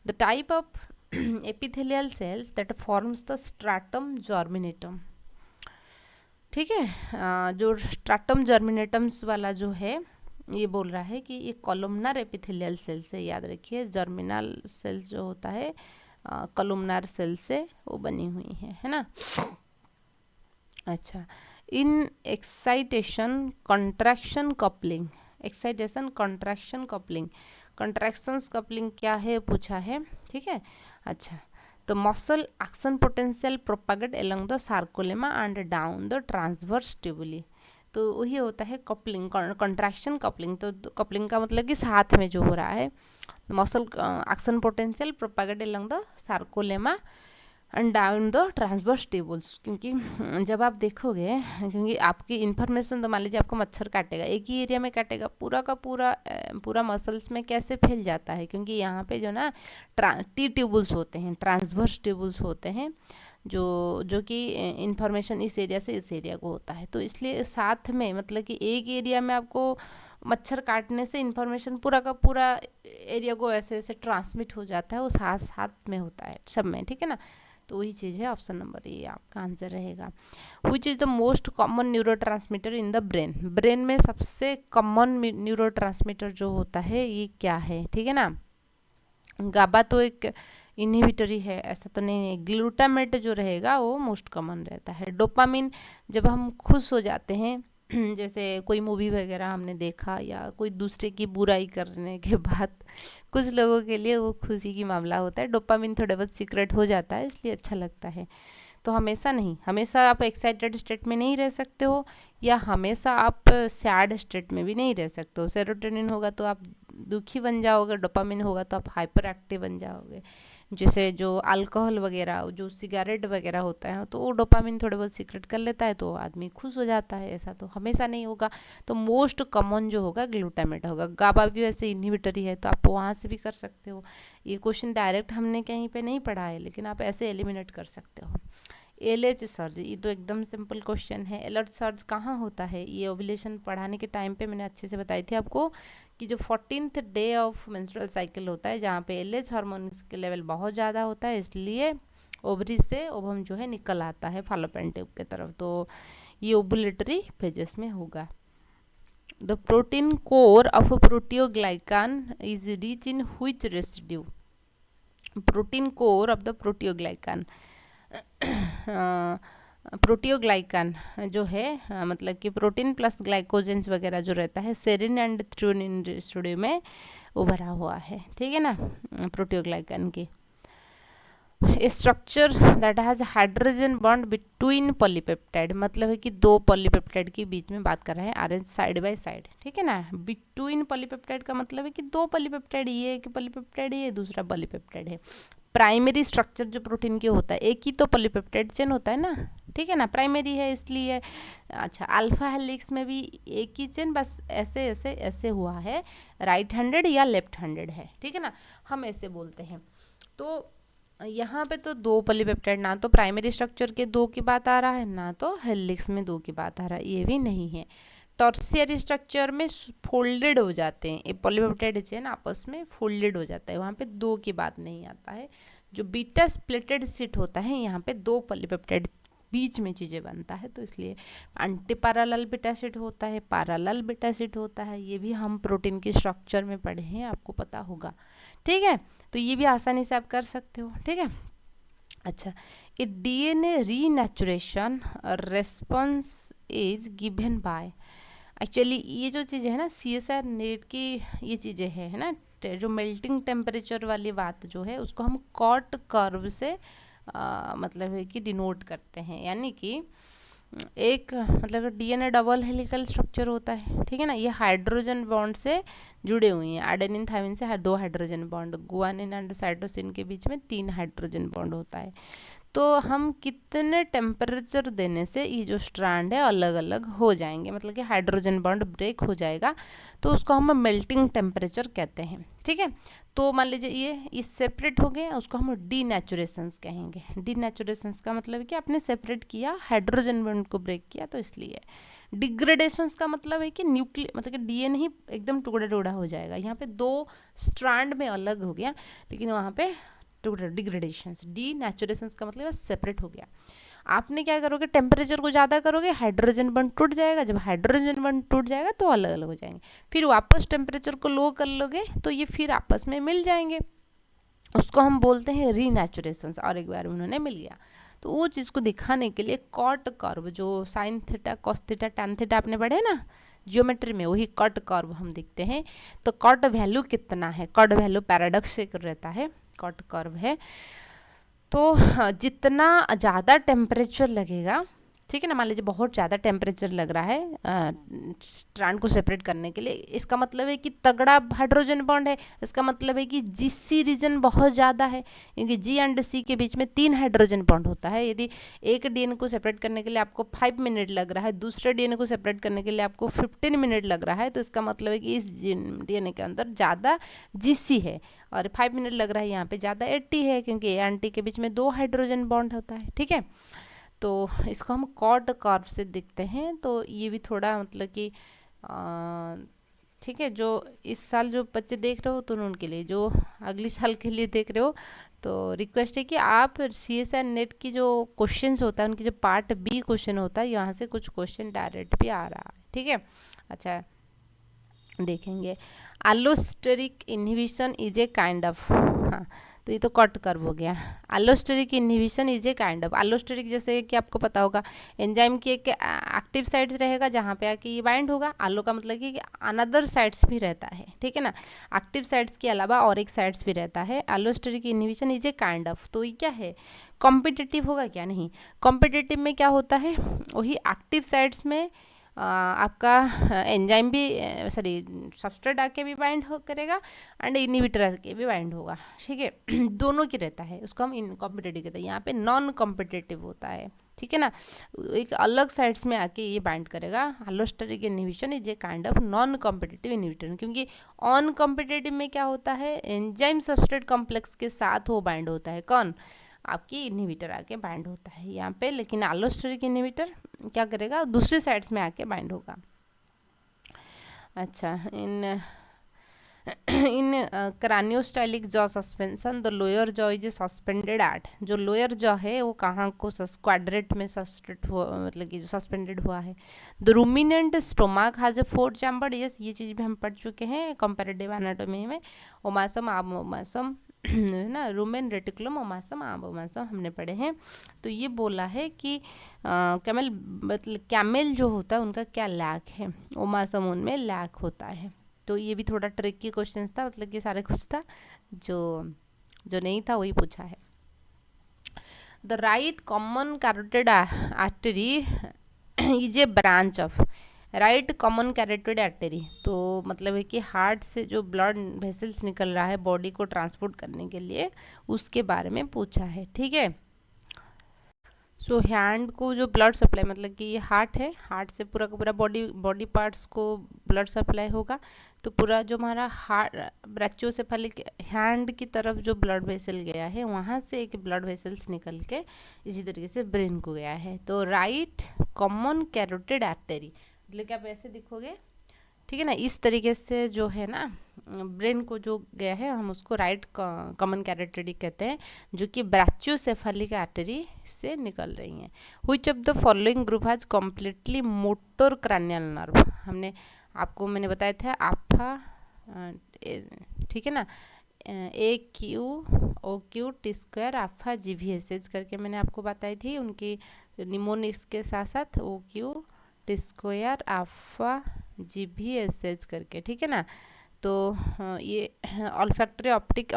[SPEAKER 1] The type of epithelial cells that forms the stratum germinatum, ठीक है। जो स्ट्राटम जर्मिनेटम्स वाला जो है ये बोल रहा है कि ये कॉलमनर एपिथेलियल सेल से, याद रखिए जर्मिनल सेल्स जो होता है कॉलमनर सेल से वो बनी हुई है ना। अच्छा, in excitation contraction coupling, excitation contraction coupling, contractions coupling क्या है पूछा है, ठीक है। अच्छा, तो muscle action potential propagate along the sarcolemma and down the transverse tubuli, तो वही होता है कपलिंग, कंट्रैक्शन कपलिंग। तो कपलिंग का मतलब कि साथ में जो हो रहा है, muscle action potential propagate along the sarcolemma and down the transverse tables, क्योंकि जब आप देखोगे, क्योंकि आपकी इन्फॉर्मेशन तो मान लीजिए आपको मच्छर काटेगा, एक ही एरिया में काटेगा, पूरा का पूरा मसल्स में कैसे फैल जाता है, क्योंकि यहाँ पे जो ना टी ट्यूबल्स होते हैं, ट्रांसवर्स ट्यूबल्स होते हैं, जो कि इन्फॉर्मेशन इस एरिया से इस एरिया को होता है, तो इसलिए साथ में मतलब कि एक एरिया में आपको मच्छर काटने से इन्फॉर्मेशन पूरा का पूरा एरिया को ऐसे ऐसे ट्रांसमिट हो जाता है, वो साथ साथ में होता है सब में, ठीक है ना। तो वही चीज़ है, ऑप्शन नंबर ए आपका आंसर रहेगा। Which is the most common neuro transmitter in the brain, brain में सबसे कॉमन न्यूरो ट्रांसमीटर जो होता है ये क्या है, ठीक है ना। गाबा तो एक इनहिबिटरी है, ऐसा तो नहीं है। ग्लूटामेट जो रहेगा वो मोस्ट कॉमन रहता है। डोपामिन जब हम खुश हो जाते हैं जैसे कोई मूवी वगैरह हमने देखा या कोई दूसरे की बुराई करने के बाद, कुछ लोगों के लिए वो खुशी की मामला होता है, डोपामिन थोड़ा बहुत सीक्रेट हो जाता है इसलिए अच्छा लगता है। तो हमेशा नहीं, हमेशा आप एक्साइटेड स्टेट में नहीं रह सकते हो, या हमेशा आप सैड स्टेट में भी नहीं रह सकते हो। सेरोटोनिन होगा तो आप दुखी बन जाओगे, डोपामिन होगा तो आप हाइपर एक्टिव बन जाओगे। जैसे जो अल्कोहल वगैरह, जो सिगरेट वगैरह होता है, तो वो डोपामिन थोड़े बहुत सीक्रेट कर लेता है तो आदमी खुश हो जाता है, ऐसा तो हमेशा नहीं होगा। तो मोस्ट कॉमन जो होगा ग्लूटामेट होगा। गाबा भी वैसे इनहिबिटरी है तो आप वहाँ से भी कर सकते हो। ये क्वेश्चन डायरेक्ट हमने कहीं पे नहीं पढ़ा है, लेकिन आप ऐसे एलिमिनेट कर सकते हो। एलएच सर्ज, ये तो एकदम सिंपल क्वेश्चन है। एलर्ट सर्ज कहाँ होता है, ये ओव्यूलेशन पढ़ाने के टाइम पे मैंने अच्छे से बताई थी आपको कि जो 14th day of menstrual cycle होता है, जहाँ पे एलएच हार्मोन के लेवल बहुत ज़्यादा होता है, इसलिए ओवरी से ओवम जो है निकल आता है फॉलोपियन ट्यूब की तरफ, तो ये ओवुलेटरी फेजेस में होगा। The protein core of proteoglycan is rich in which residue, protein core of the proteoglycan, proteoglycan जो है मतलब कि प्रोटीन प्लस ग्लाइकोजेंस वगैरह जो रहता है, सेरिन एंड थ्रोनिन रेसिड्यू में उभरा हुआ है, ठीक है ना, प्रोटियोग्लाइकान की। Structure that has hydrogen bond between polypeptide, मतलब है कि दो पॉलीपेप्टाइड के बीच में बात कर रहे हैं, अरेंज साइड बाय साइड, ठीक है ना। बिटवीन पॉलीपेप्टाइड का मतलब है कि दो पॉलीपेप्टाइड, ये एक पॉलीपेप्टाइड है, दूसरा पॉलीपेप्टाइड है। प्राइमरी स्ट्रक्चर जो प्रोटीन के होता है, एक ही तो पॉलीपेप्टाइड चेन होता है ना, ठीक है ना, प्राइमरी है इसलिए। अच्छा, अल्फा हेलिक्स में भी एक ही चेन, बस ऐसे ऐसे ऐसे हुआ है, राइट हैंडेड या लेफ्ट हैंडेड है, ठीक है ना, हम ऐसे बोलते हैं। तो यहाँ पे तो दो पॉलीपेप्टाइड, ना तो प्राइमरी स्ट्रक्चर के दो की बात आ रहा है, ना तो हेलिक्स में दो की बात आ रहा है, ये भी नहीं है। टर्शियरी स्ट्रक्चर में फोल्डेड हो जाते हैं, ये पॉलीपेप्टाइड चेन आपस में फोल्डेड हो जाता है, वहाँ पे दो की बात नहीं आता है। जो बीटा स्प्लिटेड सीट होता है, यहाँ पे दो पॉलीपेप्टाइड बीच में चीज़ें बनता है, तो इसलिए एंटी पैरेलल बीटा सीट होता है, पैरेलल बीटा सीट होता है, ये भी हम प्रोटीन की स्ट्रक्चर में पढ़े हैं, आपको पता होगा, ठीक है। तो ये भी आसानी से आप कर सकते हो, ठीक है। अच्छा, a DNA renaturation response is given by, actually ये जो चीज़ें है ना, CSR नेट की ये चीज़ें है ना, जो मेल्टिंग टेम्परेचर वाली बात जो है, उसको हम कॉट कर्व से मतलब है कि डिनोट करते हैं, यानी कि एक मतलब डीएनए डबल हेलिकल स्ट्रक्चर होता है, ठीक है ना, ये हाइड्रोजन बॉन्ड से जुड़े हुए हैं, एडेनिन थायमिन से दो hydrogen bond, guanine and cytosine के बीच में 3 हाइड्रोजन बॉन्ड होता है। तो हम कितने टेम्परेचर देने से ये जो स्ट्रैंड है अलग अलग हो जाएंगे, मतलब कि हाइड्रोजन बॉन्ड ब्रेक हो जाएगा, तो उसको हम मेल्टिंग टेम्परेचर कहते हैं, ठीक है। तो मान लीजिए ये सेपरेट हो गए, उसको हम डीनेचुरेशंस कहेंगे। डीनेचुरेशंस का मतलब है कि आपने सेपरेट किया, हाइड्रोजन बॉन्ड को ब्रेक किया, तो इसलिए। डिग्रेडेशंस का मतलब है कि न्यूक्लियर मतलब कि डीएनए ही एकदम टुकड़ा टुकड़ा हो जाएगा, यहाँ पे दो स्ट्रैंड में अलग हो गया, लेकिन वहाँ पे डिग्रेडेशंस। डीनेचुरेशंस का मतलब सेपरेट हो गया। आपने क्या करोगे, टेम्परेचर को ज़्यादा करोगे, हाइड्रोजन बॉन्ड टूट जाएगा, जब हाइड्रोजन बॉन्ड टूट जाएगा तो अलग अलग हो जाएंगे, फिर वापस टेम्परेचर को लो कर लोगे तो ये फिर आपस में मिल जाएंगे, उसको हम बोलते हैं रीनेचुरेशंस, और एक बार उन्होंने मिल गया। तो वो चीज़ को दिखाने के लिए कॉट कर्व, जो sine theta cos theta tan theta आपने पढ़े ना जियोमेट्री में, वही कट कर्व हम देखते हैं। तो कट वैल्यू कितना है, कट वैल्यू पैराडॉक्स से रहता है, कट कर्व है। तो जितना ज़्यादा टेम्परेचर लगेगा, ठीक है ना, मान लीजिए बहुत ज़्यादा टेम्परेचर लग रहा है स्ट्रैंड को सेपरेट करने के लिए, इसका मतलब है कि तगड़ा हाइड्रोजन बॉन्ड है, इसका मतलब है कि GC रीजन बहुत ज़्यादा है, क्योंकि G एंड C के बीच में 3 हाइड्रोजन बॉन्ड होता है। यदि एक DNA को सेपरेट करने के लिए आपको 5 मिनट लग रहा है, दूसरे DNA को सेपरेट करने के लिए आपको 15 मिनट लग रहा है, तो इसका मतलब है कि इस DNA के अंदर ज़्यादा GC है, और 5 मिनट लग रहा है यहाँ पे ज़्यादा 80 है, क्योंकि A एंड T के बीच में 2 हाइड्रोजन बॉन्ड होता है, ठीक है। तो इसको हम कॉट कर्व से देखते हैं। तो ये भी थोड़ा मतलब कि ठीक है, जो इस साल जो बच्चे देख रहे हो तो उनके लिए, जो अगले साल के लिए देख रहे हो, तो रिक्वेस्ट है कि आप CSR नेट की जो क्वेश्चंस होता है, उनकी जो पार्ट B क्वेश्चन होता है, यहाँ से कुछ क्वेश्चन डायरेक्ट भी आ रहा है, ठीक है। अच्छा, देखेंगे allosteric inhibition is a kind of, हाँ, तो ये तो कट कर्व हो गया। Allosteric inhibition is a kind of, allosteric जैसे कि आपको पता होगा एंजाइम की एक एक्टिव साइड्स रहेगा जहाँ पे आके ये बाइंड होगा, आलो का मतलब कि अनदर साइड्स भी रहता है, ठीक है ना, एक्टिव साइड्स के अलावा और एक साइड्स भी रहता है। Allosteric inhibition is a kind of, तो ये क्या है, कॉम्पिटिटिव होगा क्या, नहीं, कॉम्पिटिटिव में क्या होता है, वही एक्टिव साइड्स में आपका एंजाइम भी सॉरी सबस्ट्रेट आके भी बाइंड करेगा, एंड इनहिबिटर आके भी बाइंड होगा, ठीक है। दोनों की रहता है, उसको हम इन कॉम्पिटेटिव कहते हैं। यहाँ पे नॉन कॉम्पिटेटिव होता है, ठीक है ना, एक अलग साइड्स में आके ये बाइंड करेगा। Allosteric inhibition is a kind of non competitive inhibitor, क्योंकि ऑन कॉम्पिटेटिव में क्या होता है, एंजाइम सबस्ट्रेट कॉम्प्लेक्स के साथ वो बाइंड होता है, कौन, आपकी इनहिबिटर आके बाइंड होता है यहाँ पे, लेकिन एलोस्टेरिक इनहिबिटर क्या करेगा, दूसरे साइड्स में आके बाइंड होगा। अच्छा, in craniostylic jaw suspension the lower jaw is suspended at, जो लोअर जॉ है वो कहाँ को क्वाड्रेट में सस्पेंड हुआ, मतलब कि जो सस्पेंडेड हुआ है। The ruminant stomach has a 4 chamber, yes ये चीज़ भी हम पढ़ चुके हैं कंपैरेटिव एनाटॉमी में, ओमासम आबोमासम है ना, रूमेन रेटिकुलम ओमासम आबोमासम हमने पढ़े हैं। तो ये बोला है कि कैमल मतलब कैमल जो होता है उनका क्या लैक है, ओमासम उनमें लैक होता है। तो ये भी थोड़ा ट्रिकी क्वेश्चन था, मतलब कि सारे कुछ था जो जो नहीं था वही पूछा है। The right common carotid artery is a branch of, right common carotid artery, तो मतलब है कि हार्ट से जो ब्लड वेसल्स निकल रहा है बॉडी को ट्रांसपोर्ट करने के लिए, उसके बारे में पूछा है, ठीक है। सो हैंड को जो ब्लड सप्लाई, मतलब कि ये हार्ट है, हार्ट से पूरा का पूरा बॉडी पार्ट्स को ब्लड सप्लाई होगा। तो पूरा जो हमारा हार्ट ब्रैचियोसेफेलिक हैंड की तरफ जो ब्लड वेसल गया है, वहाँ से एक ब्लड वेसल्स निकल के इसी तरीके से ब्रेन को गया है। तो राइट कॉमन कैरोटिड आर्टरी, मतलब कि आप ऐसे दिखोगे, ठीक है ना, इस तरीके से जो है ना ब्रेन को जो गया है, हम उसको राइट कॉमन कैरोटिड कहते हैं, जो कि ब्रैचियोसेफेलिक आर्टरी से निकल रही हैं। Which of the following group has completely motor cranial nerve, मैंने बताया था आफा, ठीक है ना, A Q O Q T square आफा जी भी एस करके मैंने आपको बताई थी, उनकी निमोनिक्स के साथ साथ ओ क्यू टी स्क्वायर आफा जी भी एस करके, ठीक है ना। तो ये ऑल्फैक्टरी ऑप्टिक,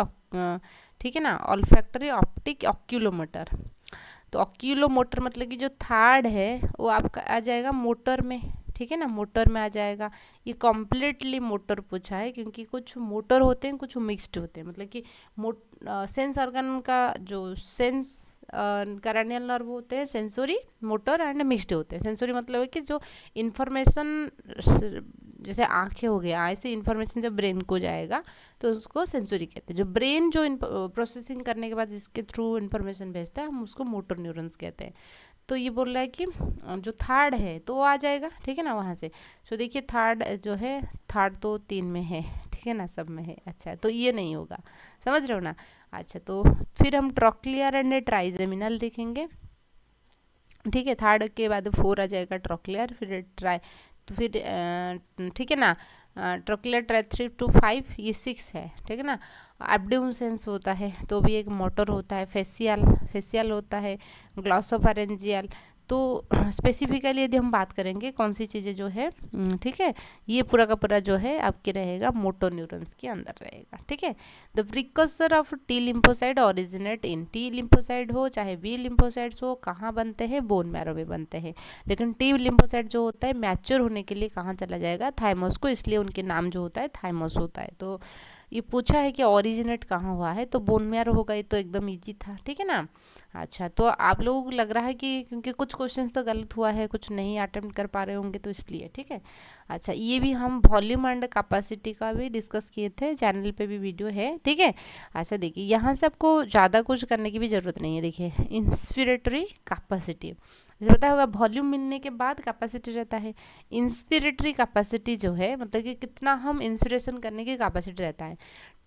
[SPEAKER 1] ठीक है ना, ऑल्फैक्टरी ऑप्टिक ऑक्यूलोमोटर। तो ऑक्यूलोमोटर मतलब कि जो थर्ड है वो आपका आ जाएगा मोटर में, ठीक है ना, मोटर में आ जाएगा। ये कम्प्लीटली मोटर पूछा है, क्योंकि कुछ मोटर होते हैं, कुछ मिक्स्ड होते हैं, मतलब कि सेंस ऑर्गन का जो सेंस क्रैनियल नर्व होते हैं सेंसोरी, मोटर एंड मिक्स्ड होते हैं। सेंसोरी मतलब है कि जो इन्फॉर्मेशन, जैसे आंखें हो गया, ऐसे इन्फॉर्मेशन जब ब्रेन को जाएगा तो उसको सेंसोरी कहते हैं। जो ब्रेन जो प्रोसेसिंग करने के बाद जिसके थ्रू इन्फॉर्मेशन भेजता है, हम उसको मोटर न्यूरॉन्स कहते हैं। तो ये बोल रहा है कि जो थर्ड है तो वो आ जाएगा, ठीक है ना, वहाँ से। तो देखिए थर्ड जो है, थर्ड तो 3 में है, ठीक है ना, सब में है। अच्छा, तो ये नहीं होगा, समझ रहे हो ना। अच्छा, तो फिर हम ट्रॉक्लियर एंड ट्राइजेमिनल देखेंगे, ठीक है। थर्ड के बाद 4 आ जाएगा ट्रॉक्लियर, फिर ट्राई, तो फिर ठीक है ना, ट्रॉक्लियर ट्राई 3 to 5, ये 6 है, ठीक है ना। एब्ड्यूसेंस होता है तो भी एक मोटर होता है, फेसियल होता है, ग्लॉसोफेरेंजियल। तो स्पेसिफिकली यदि हम बात करेंगे कौन सी चीज़ें जो है, ठीक है, ये पूरा का पूरा जो है आपके रहेगा मोटर न्यूरॉन्स के अंदर रहेगा, ठीक है। The precursor of T lymphocyte originate in, T lymphocyte हो चाहे बी लिम्फोसाइड्स हो, कहाँ बनते हैं, बोन मैरो में बनते हैं। लेकिन टी लिम्फोसाइड जो होता है मैच्योर होने के लिए कहाँ चला जाएगा, थाइमस को, इसलिए उनके नाम जो होता है थाइमस होता है। तो ये पूछा है कि ओरिजिनेट कहाँ हुआ है, तो बोन मैरो होगा, ये तो एकदम इजी था, ठीक है ना। अच्छा, तो आप लोगों को लग रहा है कि क्योंकि कुछ क्वेश्चंस तो गलत हुआ है, कुछ नहीं अटेम्प्ट कर पा रहे होंगे, तो इसलिए, ठीक है। अच्छा, ये भी हम वॉल्यूम एंड कैपेसिटी का भी डिस्कस किए थे, चैनल पे भी वीडियो है, ठीक है। अच्छा, देखिए यहाँ से आपको ज़्यादा कुछ करने की भी ज़रूरत नहीं है। देखिए इंस्पिरेटरी कैपेसिटी, जैसे पता होगा वॉल्यूम मिलने के बाद कैपेसिटी रहता है। इंस्पिरेटरी कैपेसिटी जो है, मतलब कि कितना हम इंस्पिरेशन करने की कैपेसिटी रहता है।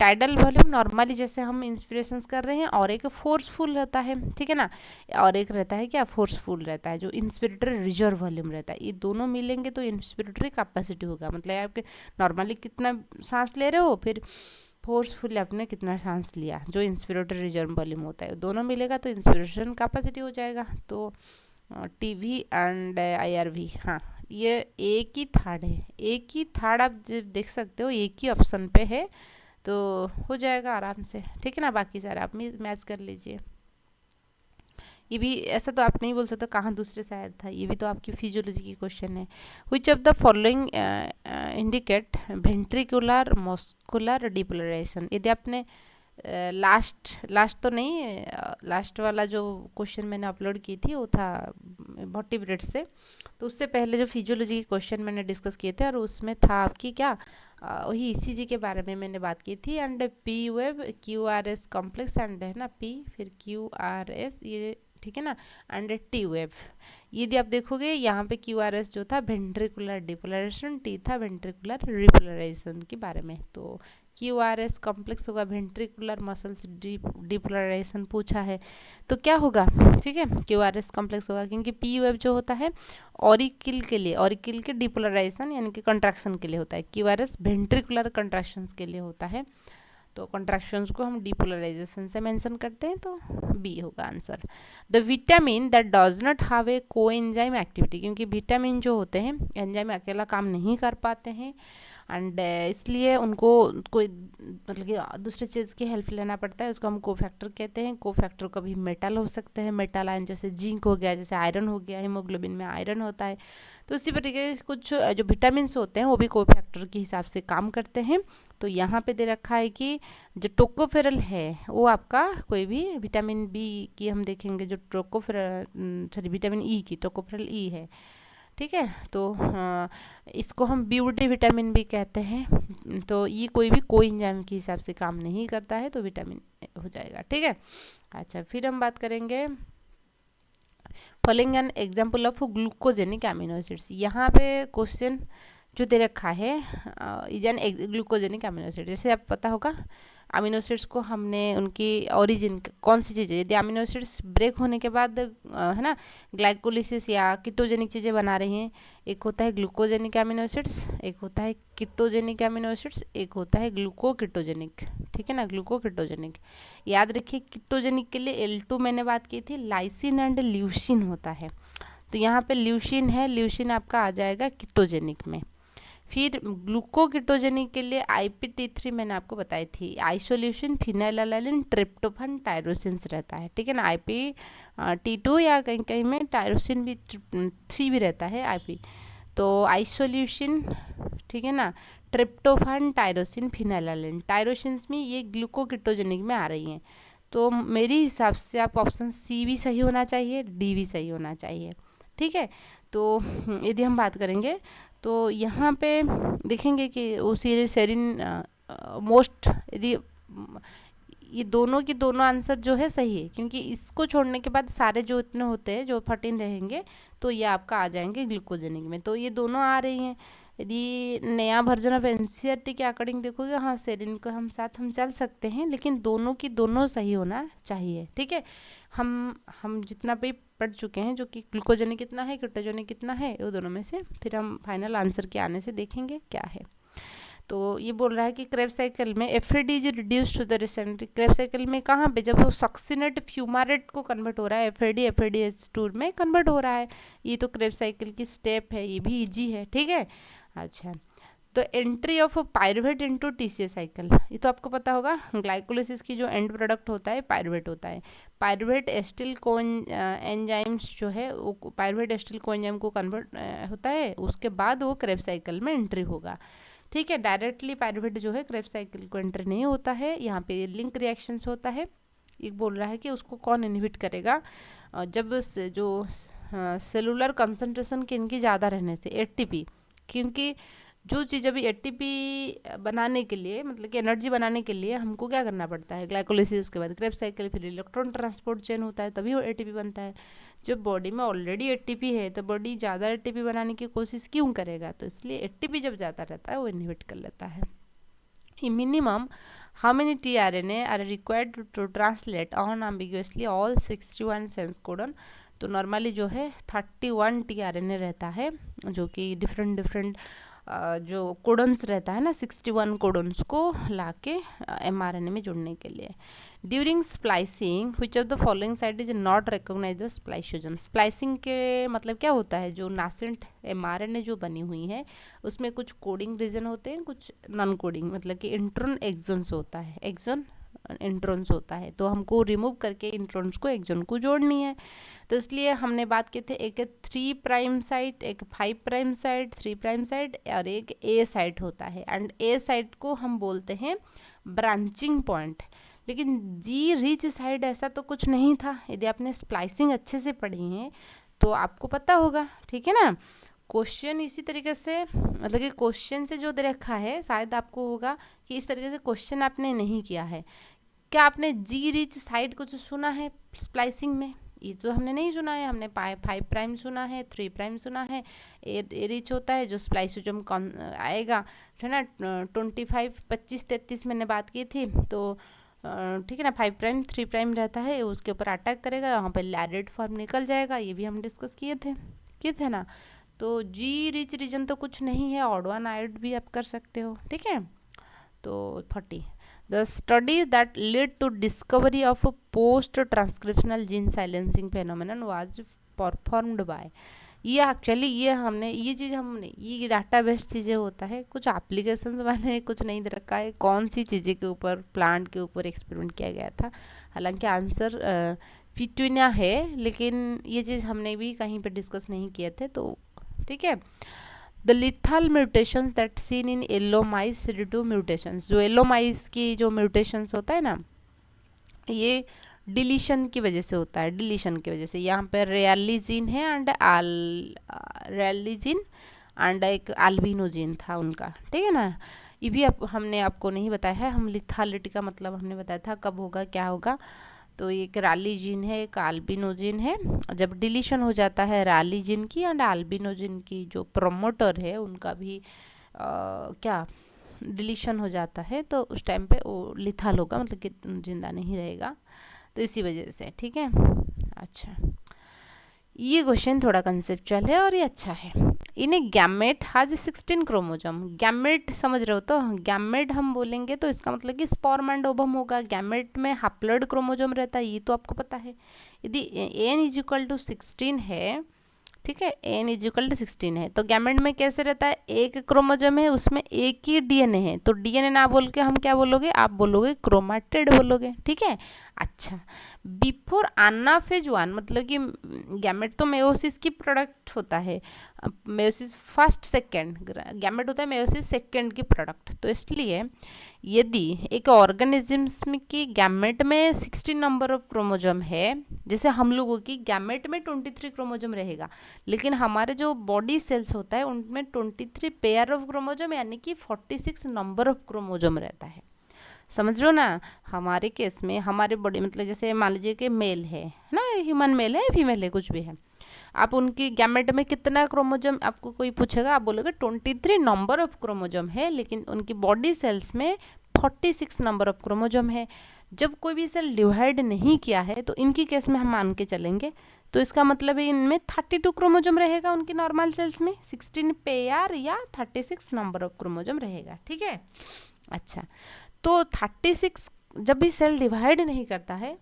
[SPEAKER 1] टाइडल वॉल्यूम नॉर्मली जैसे हम इंस्पिरेशंस कर रहे हैं, और एक फोर्सफुल रहता है, ठीक है ना, और एक रहता है क्या, फोर्सफुल रहता है, जो इंस्पिरेटरी रिजर्व वॉल्यूम रहता है। ये दोनों मिलेंगे तो इंस्पिरेटरी कैपेसिटी होगा, मतलब आपके नॉर्मली कितना सांस ले रहे हो, फिर फोर्सफुल आपने कितना सांस लिया, जो इंस्पिरेटरी रिजर्व वॉल्यूम होता है, दोनों मिलेगा तो इंस्पिरेशन कैपेसिटी हो जाएगा। तो टीवी एंड आईआरवी, हाँ, ये एक ही थर्ड है, एक ही थर्ड आप देख सकते हो, एक ही ऑप्शन पे है, तो हो जाएगा आराम से, ठीक है ना। बाकी सारे आप मैच कर लीजिए। ये भी ऐसा तो आप नहीं बोल सकते कहाँ दूसरे शायद था, ये भी तो आपकी फिजियोलॉजी की क्वेश्चन है। Which of the following indicate ventricular muscular depolarisation, यदि आपने लास्ट तो नहीं, लास्ट वाला जो क्वेश्चन मैंने अपलोड की थी वो था वर्टिब्रेट से, तो उससे पहले जो फिजियोलॉजी के क्वेश्चन मैंने डिस्कस किए थे, और उसमें था आपकी क्या, वही ईसीजी के बारे में मैंने बात की थी। And P wave Q R S complex, and है ना पी, फिर क्यू आर एस, ये ठीक है ना, एंड टी वेव। यदि आप देखोगे यहाँ पे क्यू आर एस जो था वेंट्रिकुलर डिपोलराइजेशन, टी था वेंट्रिकुलर रिपोलराइजेशन के बारे में। तो क्यू आर एस कॉम्प्लेक्स होगा, वेंट्रिकुलर मसल्स डिपोलराइजेशन पूछा है, तो क्या होगा, ठीक है, क्यू आर एस कॉम्प्लेक्स होगा, क्योंकि पी वेव जो होता है ऑरिकिल के लिए, ऑरिकिल के डिपोलराइजेशन यानी कि कंट्रैक्शन के लिए होता है, Q R S ventricular contractions के लिए होता है। तो कंट्रैक्शंस को हम डिपोलराइजेशन से मेंशन करते हैं, तो बी होगा answer. The vitamin that does not have a coenzyme activity, क्योंकि विटामिन जो होते हैं एंजाइम अकेला काम नहीं कर पाते हैं, एंड इसलिए उनको कोई मतलब कि दूसरे चीज़ की हेल्प लेना पड़ता है, उसको हम कोफैक्टर कहते हैं। कोफैक्टर कभी मेटल हो सकते हैं, मेटल आयन जैसे जिंक हो गया, जैसे आयरन हो गया, हीमोग्लोबिन में आयरन होता है। तो इसी तरीके कुछ जो विटामिन होते हैं वो भी कोफैक्टर के हिसाब से काम करते हैं। तो यहाँ पे दे रखा है कि जो टोकोफेरल है वो आपका कोई भी विटामिन बी की हम देखेंगे, जो विटामिन ई की टोकोफेरल ई है, ठीक है। तो इसको हम ब्यूटी विटामिन भी कहते हैं। तो ये कोई भी कोएंजाइम के हिसाब से काम नहीं करता है, तो विटामिन हो जाएगा, ठीक है। अच्छा, फिर हम बात करेंगे following N example of glucogenic amino acids. यहाँ पे क्वेश्चन जो दे रखा है is an glucogenic amino acid. जैसे आप पता होगा अमीनो एसिड्स को हमने उनकी ओरिजिन कौन सी चीज़ें, यदि अमीनो एसिड्स ब्रेक होने के बाद है ना ग्लाइकोलिसिस या कीटोजेनिक चीज़ें बना रही हैं, एक होता है ग्लूकोजेनिक अमीनो एसिड्स, एक होता है कीटोजेनिक अमीनो एसिड्स, एक होता है ग्लूकोकीटोजेनिक, ठीक है ना, ग्लूकोकीटोजेनिक। याद रखिए कीटोजेनिक के लिए L2 मैंने बात की थी, लाइसिन एंड ल्यूसिन होता है। तो यहाँ पे ल्यूसिन है, ल्यूसिन आपका आ जाएगा कीटोजेनिक में। फिर ग्लूकोकीटोजेनिक के लिए IP-T3 मैंने आपको बताई थी, आइसोल्यूशन फिनाइलएलानिन ट्रिप्टोफैन टायरोसिन्स रहता है, ठीक है ना। IP-T2 या कहीं कहीं में टायरोसिन भी 3 भी रहता है IP। तो आइसोल्यूशन, ठीक है ना, ट्रिप्टोफैन टायरोसिन फिनाइलएलानिन, टायरोसिन्स में ये ग्लूकोकीटोजेनिक में आ रही हैं। तो मेरे हिसाब से आप ऑप्शन सी भी सही होना चाहिए, डी भी सही होना चाहिए, ठीक है। तो यदि हम बात करेंगे तो यहाँ पे देखेंगे कि वो सेरिन मोस्ट, यदि ये दोनों की दोनों आंसर जो है सही है, क्योंकि इसको छोड़ने के बाद सारे जो इतने होते हैं जो 13 रहेंगे तो ये आपका आ जाएंगे ग्लूकोजेनिक में। तो ये दोनों आ रही हैं। यदि नया वर्जन ऑफ NCERT के अकॉर्डिंग देखोगे, हाँ सेरिन को हम साथ हम चल सकते हैं, लेकिन दोनों की दोनों सही होना चाहिए, ठीक है। हम जितना भी पढ़ चुके हैं, जो कि ग्लूकोजेनिक कितना है, कीटोजेनिक कितना है, वो दोनों में से फिर हम फाइनल आंसर के आने से देखेंगे क्या है। तो ये बोल रहा है कि क्रेब साइकिल में FAD is reduce to the recent. Kreb cycle में कहाँ पे, जब वो सक्सिनेट फ्यूमारेट को कन्वर्ट हो रहा है, FAD में कन्वर्ट हो रहा है। ये तो क्रेब साइकिल की स्टेप है, ये भी इजी है, ठीक है। अच्छा, तो entry of pyruvate into TCA cycle, ये तो आपको पता होगा, ग्लाइकोलिसिस की जो एंड प्रोडक्ट होता है पायरुवेट होता है। पायरुवेट एस्टिल एंजाइम्स जो है वो पायरुवेट एस्टिल कोएंजाइम को कन्वर्ट होता है, उसके बाद वो क्रेब साइकिल में एंट्री होगा, ठीक है। डायरेक्टली पायरुवेट जो है क्रेब साइकिल को एंट्री नहीं होता है, यहाँ पे लिंक रिएक्शंस होता है। एक बोल रहा है कि उसको कौन इनहिबिट करेगा, जब जो सेलुलर कंसंट्रेशन की इनकी ज़्यादा रहने से, ATP, क्योंकि जो चीज़ अभी ATP बनाने के लिए, मतलब कि एनर्जी बनाने के लिए हमको क्या करना पड़ता है, ग्लाइकोलिसिस, उसके बाद क्रेब साइकिल, फिर इलेक्ट्रॉन ट्रांसपोर्ट चेन होता है, तभी वो ATP बनता है। जब बॉडी में ऑलरेडी ATP है तो बॉडी ज़्यादा ATP बनाने की कोशिश क्यों करेगा, तो इसलिए ATP जब ज़्यादा रहता है वो इनहिबिट कर लेता है। Minimum how many tRNA are required to translate unambiguously all 61 sense codon. तो नॉर्मली जो है 31 tRNA रहता है, जो कि डिफरेंट जो कोडन्स रहता है ना, 61 कोडन्स को लाके mRNA में जुड़ने के लिए। During splicing which of the following site is not recognize the spliceosome. Splicing के मतलब क्या होता है, जो नासेंट mRNA जो बनी हुई है उसमें कुछ कोडिंग रीजन होते हैं, कुछ नॉन कोडिंग, मतलब कि इंट्रॉन एक्सोन्स होता है, एक्सोन इंट्रॉन्स होता है। तो हमको रिमूव करके इंट्रॉन्स को एक्सोन को जोड़नी है। तो इसलिए हमने बात की थी, एक 3 प्राइम साइट, एक 5 प्राइम साइट, 3 प्राइम साइट और एक A साइट होता है। एंड A साइट को हम बोलते हैं ब्रांचिंग पॉइंट। लेकिन G रिच साइड ऐसा तो कुछ नहीं था। यदि आपने स्प्लाइसिंग अच्छे से पढ़ी है तो आपको पता होगा, ठीक है ना। क्वेश्चन इसी तरीके से, मतलब कि क्वेश्चन से जो दे रखा है शायद आपको होगा कि इस तरीके से क्वेश्चन आपने नहीं किया है। क्या आपने G रिच साइड कुछ सुना है स्प्लाइसिंग में? ये तो हमने नहीं सुना है। हमने 5 प्राइम सुना है, 3 प्राइम सुना है, ए रिच होता है जो स्प्लाइसोजम आएगा, है ना। 25, 25, 33 मैंने बात की थी। तो ठीक है ना, 5 प्राइम 3 प्राइम रहता है, उसके ऊपर अटैक करेगा, यहाँ पर लैरिड फॉर्म निकल जाएगा। ये भी हम डिस्कस किए थे ना। तो G रिच रीजन तो कुछ नहीं है, ऑड वन आइड भी आप कर सकते हो, ठीक है। तो 40 the study that led to discovery of a post transcriptional gene silencing phenomenon was performed by. ये एक्चुअली ये चीज़ हमने, ये डाटाबेस चीज़ें होता है, कुछ एप्लीकेशंस वाले कुछ नहीं दे रखा है कौन सी चीज़ें के ऊपर, प्लांट के ऊपर एक्सपेरिमेंट किया गया था। हालांकि आंसर पिटूनिया है, लेकिन ये चीज़ हमने भी कहीं पे डिस्कस नहीं किए थे, तो ठीक है। The lethal mutations that seen in yellow mice due to mutations, जो येलो माइस की जो म्यूटेशंस होता है ना, ये डिलीशन की वजह से होता है, डिलीशन की वजह से। यहाँ पे रेयरली जीन है एंड रेयरली जीन एंड एक अल्बिनो जीन था उनका, ठीक है ना। ये भी हमने आपको नहीं बताया है, हम लिथालिटी का मतलब हमने बताया था कब होगा क्या होगा। तो एक राली जीन है, एक अल्बिनो जीन है। जब डिलीशन हो जाता है राली जीन की एंड अल्बिनो जीन की, जो प्रोमोटर है उनका भी क्या डिलीशन हो जाता है, तो उस टाइम पे वो लिथल होगा, मतलब कि जिंदा नहीं रहेगा। तो इसी वजह से, ठीक है। अच्छा, ये क्वेश्चन थोड़ा कंसेप्चुअल है और ये अच्छा है। इन ए गैमेट हैज 16 क्रोमोजोम। गैमेट समझ रहे हो तो, गैमेट हम बोलेंगे तो इसका मतलब कि स्पर्म एंड ओवम होगा। गैमेट में हैप्लॉइड क्रोमोजोम रहता है, ये तो आपको पता है। यदि n इज इक्वल टू 16 है, ठीक है, n इज इक्वल टू 16 है, तो गैमेट में कैसे रहता है, एक क्रोमोजोम है, उसमें एक ही डीएनए है, तो डीएनए ना बोल के हम क्या बोलोगे, आप बोलोगे क्रोमैटिड बोलोगे, ठीक है। अच्छा, बिफोर एनाफेज 1, मतलब कि गैमेट तो मेयोसिस की प्रोडक्ट होता है, मेयोसिस फर्स्ट सेकेंड, गैमेट होता है मेयोसिस सेकेंड की प्रोडक्ट। तो इसलिए यदि एक ऑर्गेनिजम्स में की गैमेट में 16 नंबर ऑफ क्रोमोजोम है, जैसे हम लोगों की गैमेट में 23 क्रोमोजोम रहेगा, लेकिन हमारे जो बॉडी सेल्स होता है उनमें 23 पेयर ऑफ क्रोमोजोम यानी कि 46 नंबर ऑफ क्रोमोजोम रहता है। समझ रहे हो ना। हमारे केस में हमारे बॉडी, मतलब जैसे मान लीजिए कि मेल है ना, ह्यूमन मेल है, फीमेल है, कुछ भी है, आप उनकी गैमेट में कितना क्रोमोजोम आपको कोई पूछेगा, आप बोलोगे 23 नंबर ऑफ क्रोमोजोम है, लेकिन उनकी बॉडी सेल्स में 46 नंबर ऑफ क्रोमोजोम है। जब कोई भी सेल डिवाइड नहीं किया है तो इनकी केस में हम मान के चलेंगे, तो इसका मतलब है इनमें 32 क्रोमोजोम रहेगा, उनकी नॉर्मल सेल्स में 16 पेयर या 36 नंबर ऑफ क्रोमोजोम रहेगा, ठीक है। अच्छा, तो 36 जब भी सेल डिवाइड नहीं करता है,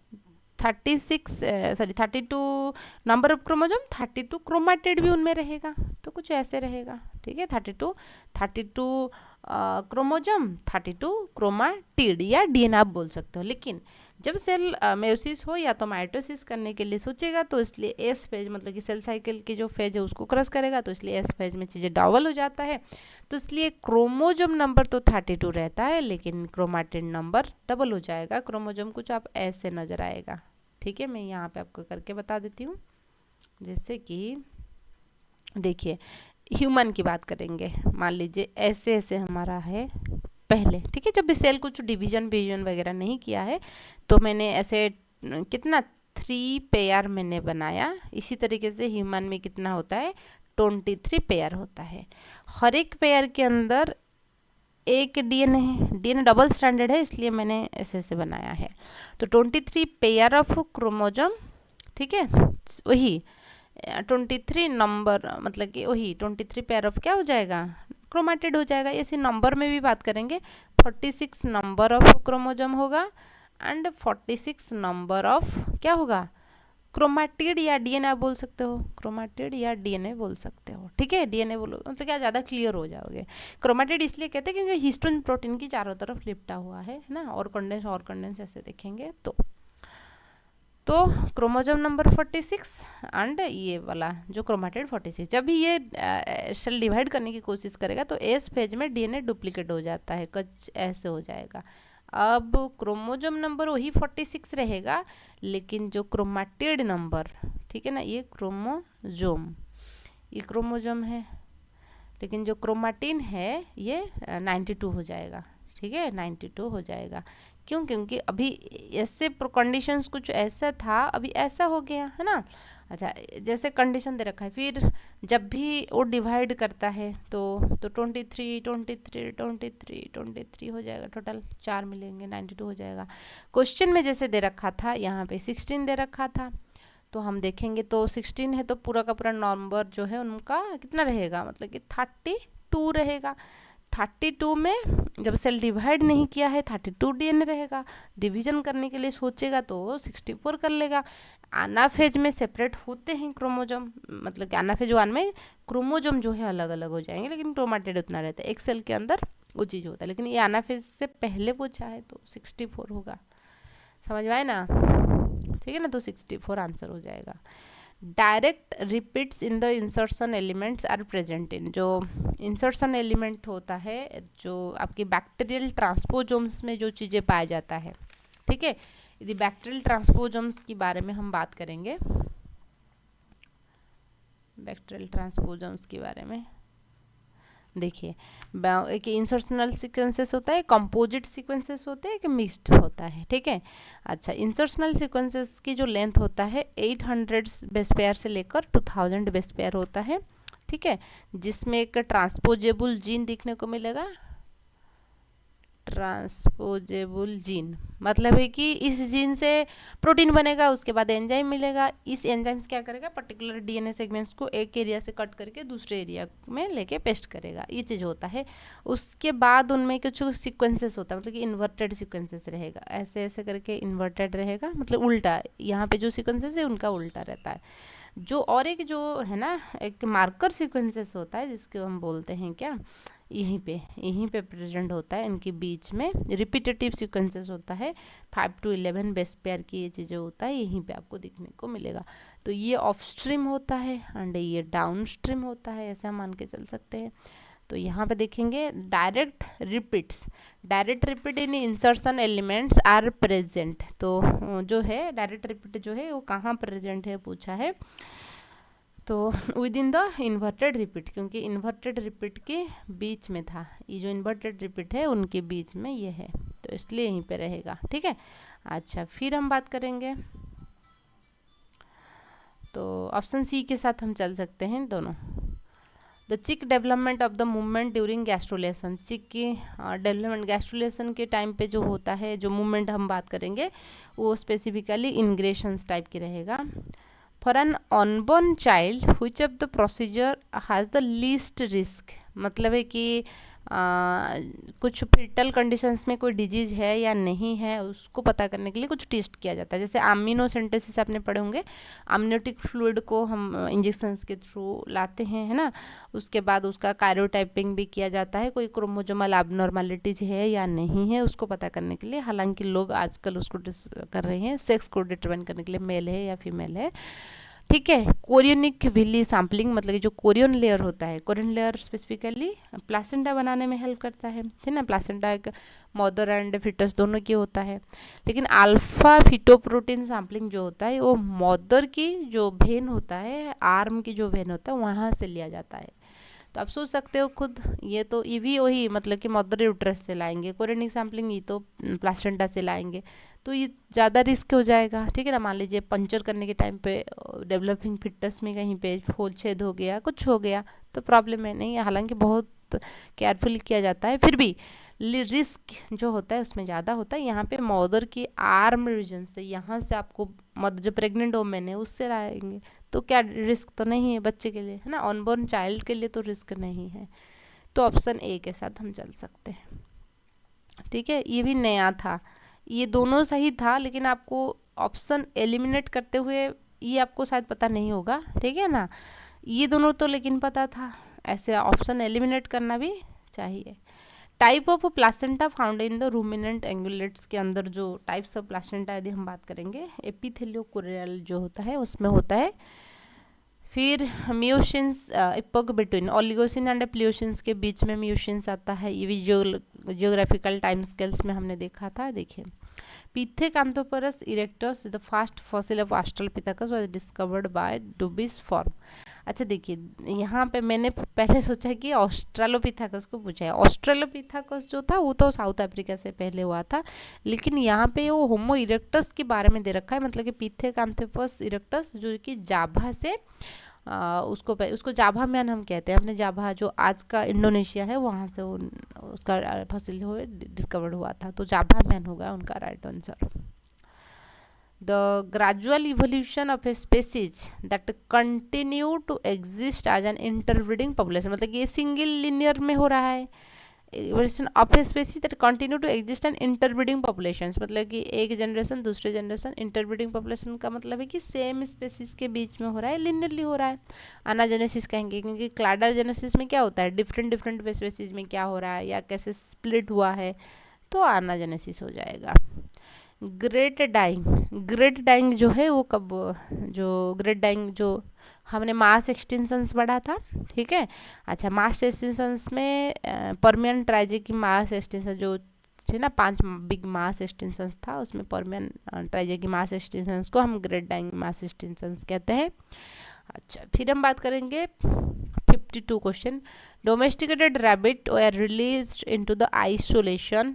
[SPEAKER 1] 32 नंबर ऑफ क्रोमोजोम, 32 क्रोमैटिड भी उनमें रहेगा, तो कुछ ऐसे रहेगा, ठीक है। 32 क्रोमोजोम, 32 क्रोमैटिड या डीएनए आप बोल सकते हो। लेकिन जब सेल मेयोसिस हो या तो माइटोसिस करने के लिए सोचेगा, तो इसलिए एस फेज, मतलब कि सेल साइकिल की जो फेज है उसको क्रॉस करेगा, तो इसलिए एस फेज में चीज़ें डबल हो जाता है, तो इसलिए क्रोमोजोम नंबर तो 32 रहता है, लेकिन क्रोमैटिड नंबर डबल हो जाएगा। क्रोमोजोम कुछ आप ऐसे नजर आएगा, ठीक है। मैं यहाँ पे आपको करके बता देती हूँ, जैसे कि देखिए ह्यूमन की बात करेंगे, मान लीजिए ऐसे ऐसे हमारा है पहले, ठीक है। जब भी सेल कुछ डिवीजन वगैरह नहीं किया है, तो मैंने ऐसे कितना 3 पेयर मैंने बनाया। इसी तरीके से ह्यूमन में कितना होता है, 23 पेयर होता है। हर एक पेयर के अंदर एक डीएनए है, डीएनए डबल स्टैंडर्ड है, इसलिए मैंने ऐसे ऐसे बनाया है। तो 23 पेयर ऑफ क्रोमोजोम, ठीक है, वही 23 नंबर, मतलब कि वही 23 पेयर ऑफ क्या हो जाएगा, क्रोमैटिड हो जाएगा। इसी नंबर में भी बात करेंगे, 46 नंबर ऑफ क्रोमोजोम होगा एंड 46 नंबर ऑफ क्या होगा, क्रोमैटिड या डीएनए बोल सकते हो, क्रोमैटिड या डीएनए बोल सकते हो, ठीक है। डीएनए बोलो मतलब क्या, ज़्यादा क्लियर हो जाओगे। क्रोमैटिड इसलिए कहते हैं क्योंकि हिस्टोन प्रोटीन की चारों तरफ लिपटा हुआ है ना, और कंडेंस ऐसे देखेंगे तो क्रोमोजोम नंबर 46 एंड ये वाला जो क्रोमैटिड 46, जब भी ये सेल डिवाइड करने की कोशिश करेगा तो एस फेज में डीएनए डुप्लीकेट हो जाता है, कुछ ऐसे हो जाएगा। अब क्रोमोजोम नंबर वही 46 रहेगा, लेकिन जो क्रोमैटिड नंबर, ठीक है ना, ये क्रोमोजोम है, लेकिन जो क्रोमैटिन है ये 92 हो जाएगा, ठीक है, 92 हो जाएगा। क्यों, क्योंकि अभी ऐसे कंडीशंस कुछ ऐसा था, अभी ऐसा हो गया है ना। अच्छा, जैसे कंडीशन दे रखा है, फिर जब भी वो डिवाइड करता है तो 23 हो जाएगा, टोटल 4 मिलेंगे, 92 हो जाएगा। क्वेश्चन में जैसे दे रखा था, यहाँ पे 16 दे रखा था, तो हम देखेंगे तो 16 है तो पूरा का पूरा नंबर जो है उनका कितना रहेगा, मतलब कि 32 रहेगा। 32 में जब सेल डिवाइड नहीं किया है 32 डीएनए रहेगा, डिवीजन करने के लिए सोचेगा तो 64 कर लेगा। एनाफेज में सेपरेट होते हैं क्रोमोजोम, मतलब कि एनाफेज 1 में क्रोमोजोम जो है अलग अलग हो जाएंगे, लेकिन क्रोमैटिड उतना रहता है, एक सेल के अंदर वो चीज़ होता है। लेकिन ये एनाफेज से पहले पूछा है तो 64 होगा, समझ में आए ना, ठीक है ना, तो 64 आंसर हो जाएगा। Direct repeats in the insertion elements are present in, जो इंसर्शन एलिमेंट होता है जो आपके बैक्टीरियल ट्रांसपोजोम्स में जो चीज़ें पाया जाता है, ठीक है। यदि बैक्टीरियल ट्रांसपोजोम्स के बारे में हम बात करेंगे, बैक्टीरियल ट्रांसपोजोम्स के बारे में देखिए, एक इंसर्शनल सीक्वेंसेस होता है, कंपोजिट सीक्वेंसेस होते हैं कि मिक्स्ड होता है, ठीक है। अच्छा, इंसर्शनल सीक्वेंसेस की जो लेंथ होता है 800 बेस पेयर से लेकर 2000 बेस पेयर होता है, ठीक है, जिसमें एक ट्रांसपोजेबल जीन देखने को मिलेगा। ट्रांसपोजेबल जीन मतलब है कि इस जीन से प्रोटीन बनेगा, उसके बाद एंजाइम मिलेगा, इस एंजाइम्स क्या करेगा, पर्टिकुलर डीएनए सेगमेंट्स को एक एरिया से कट करके दूसरे एरिया में लेके पेस्ट करेगा, ये चीज़ होता है। उसके बाद उनमें कुछ सीक्वेंसेस होता है, मतलब कि इन्वर्टेड सीक्वेंसेस रहेगा, ऐसे ऐसे करके इन्वर्टेड रहेगा, मतलब उल्टा, यहाँ पे जो सीक्वेंसेस है उनका उल्टा रहता है। जो और एक जो है ना, एक मार्कर सीक्वेंसेस होता है जिसको हम बोलते हैं क्या, यहीं पे प्रेजेंट होता है, इनके बीच में रिपीटेटिव सीक्वेंसेस होता है, 5 to 11 बेस पेयर की ये चीज़ें होता है, यहीं पे आपको देखने को मिलेगा। तो ये ऑफ स्ट्रीम होता है एंड ये डाउन स्ट्रीम होता है, ऐसा मान के चल सकते हैं। तो यहाँ पे देखेंगे direct repeat in insertion elements are present. तो जो है डायरेक्ट रिपीट जो है वो कहाँ प्रेजेंट है पूछा है, तो with in the inverted repeat, क्योंकि इन्वर्टेड रिपीट के बीच में था, ये जो इन्वर्टेड रिपीट है उनके बीच में ये है, तो इसलिए यहीं पे रहेगा, ठीक है। अच्छा, फिर हम बात करेंगे, तो ऑप्शन सी के साथ हम चल सकते हैं दोनों। द चिक development of the movement during gastrulation, चिक की डेवलपमेंट गैस्ट्रोलेशन के टाइम पे जो होता है, जो मूवमेंट हम बात करेंगे वो स्पेसिफिकली इंग्रेशंस टाइप की रहेगा। For an unborn child which of the procedure has the least risk, मतलब है कि कुछ फिटल कंडीशंस में कोई डिजीज है या नहीं है उसको पता करने के लिए कुछ टेस्ट किया जाता है। जैसे अमीनोसेंटेसिस आपने पढ़े होंगे, अम्नियोटिक फ्लूइड को हम इंजेक्शंस के थ्रू लाते हैं, है ना, उसके बाद उसका कार्योटाइपिंग भी किया जाता है, कोई क्रोमोजोमल एबनॉर्मलिटीज है या नहीं है उसको पता करने के लिए। हालांकि लोग आजकल उसको कर रहे हैं सेक्स को डिटरमाइन करने के लिए, मेल है या फीमेल है, ठीक है। कोरियनिक विली सैम्पलिंग, मतलब कि जो कोरियन लेयर होता है, कोरियन लेयर स्पेसिफिकली प्लासेंटा बनाने में हेल्प करता है, ठीक ना। प्लासेंटा एक मदर एंड फिटस दोनों की होता है, लेकिन अल्फा फिटोप्रोटीन सैम्पलिंग जो होता है वो मदर की जो वेन होता है, आर्म की जो वेन होता है वहाँ से लिया जाता है। तो आप सोच सकते हो खुद, ये भी वही, मतलब कि मदर यूट्रस से लाएंगे, कोरियनिक सैम्पलिंग ये तो प्लासेंटा से लाएंगे, तो ये ज़्यादा रिस्क हो जाएगा, ठीक है ना। मान लीजिए पंचर करने के टाइम पे डेवलपिंग फिटस में कहीं पे होल छेद हो गया, कुछ हो गया, तो प्रॉब्लम है नहीं है। हालांकि बहुत केयरफुली किया जाता है, फिर भी रिस्क जो होता है उसमें ज़्यादा होता है। यहाँ पे मदर की आर्म रीजन से, यहाँ से आपको मदर जो प्रेग्नेंट वोमेन है उससे लाएंगे, तो क्या रिस्क तो नहीं है बच्चे के लिए, है ना, अनबॉर्न चाइल्ड के लिए तो रिस्क नहीं है। तो ऑप्शन ए के साथ हम चल सकते हैं, ठीक है। ये भी नया था, ये दोनों सही था, लेकिन आपको ऑप्शन एलिमिनेट करते हुए ये आपको शायद पता नहीं होगा, ठीक है ना। ये दोनों तो लेकिन पता था, ऐसे ऑप्शन एलिमिनेट करना भी चाहिए। Type of placenta found in the ruminant ungulates के अंदर जो टाइप्स ऑफ प्लासेंटा यदि हम बात करेंगे, एपिथेलियोकोरियल जो होता है उसमें होता है। फिर Miocenes epoch between Oligocene and Pliocenes के बीच में म्यूसिन्स आता है, ये भी जियोग्राफिकल टाइम स्केल्स में हमने देखा था। देखिए, Pithecanthropus erectus the first fossil of Australopithecus was discovered by Dubois form. अच्छा देखिए, यहाँ पे मैंने पहले सोचा कि ऑस्ट्रेलोपिथेकस को पूछा है, ऑस्ट्रेलोपिथेकस जो था वो तो साउथ अफ्रीका से पहले हुआ था, लेकिन यहाँ पे वो होमो इरेक्टस के बारे में दे रखा है, मतलब कि पिथेकांथोपस इरेक्टस जो कि जाभा से उसको जाभा मैन हम कहते हैं, अपने जाभा जो आज का इंडोनेशिया है वहाँ से उसका फॉसिल हुए डिस्कवर्ड हुआ था, तो जाभा मैन होगा उनका right answer. The gradual evolution of a species that continue to exist as an interbreeding population, मतलब ये सिंगल लिनियर में हो रहा है, evolution of a species that continue to exist and interbreeding populations, मतलब कि एक जनरेशन दूसरे जनरेशन, इंटरब्रीडिंग पॉपुलेशन का मतलब है कि सेम स्पेसीज के बीच में हो रहा है, लिनियरली हो रहा है। अनाजेनेसिस कहेंगे, क्योंकि क्लाडर जेनेसिस में क्या होता है, डिफरेंट डिफरेंट स्पेसीज में क्या हो रहा है या कैसे स्प्लिट हुआ है, तो अनाजेनेसिस हो जाएगा। ग्रेट डाइंग जो है वो कब, जो ग्रेट डाइंग जो हमने मास एक्सटेंशंस बढ़ा था, ठीक है। अच्छा, मास एक्सटेंशंस में परमियन ट्राइजे की मास एक्सटेंशन जो थे ना, 5 बिग मास एक्सटेंशंस था, उसमें परमियन ट्राइजे की मास एक्सटेंशंस को हम ग्रेट डाइंग मास एक्सटेंशंस कहते हैं। अच्छा, फिर हम बात करेंगे 52 question. Domesticated rabbit were released into the isolation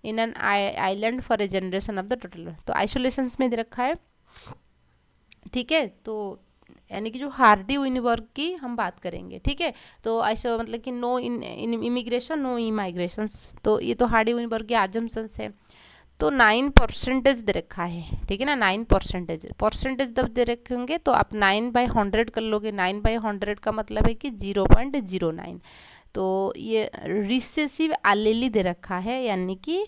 [SPEAKER 1] in an island for a generation of the total. तो आइसोलेशन में दे रखा है, ठीक है। तो यानी कि जो हार्डी यूनिवर्ग की हम बात करेंगे, ठीक है। तो ऐसा मतलब कि नो इमिग्रेशन नो इमाइग्रेशन, तो ये तो हार्डी यूनिवर्ग के आजम्पशंस है। तो 9% दे रखा है, ठीक है ना। 9% जब दे रखे होंगे तो आप 9/100 कर लोगे। 9/100 का मतलब है कि 0.09। तो ये रिसेसिव एलेली दे रखा है, यानी कि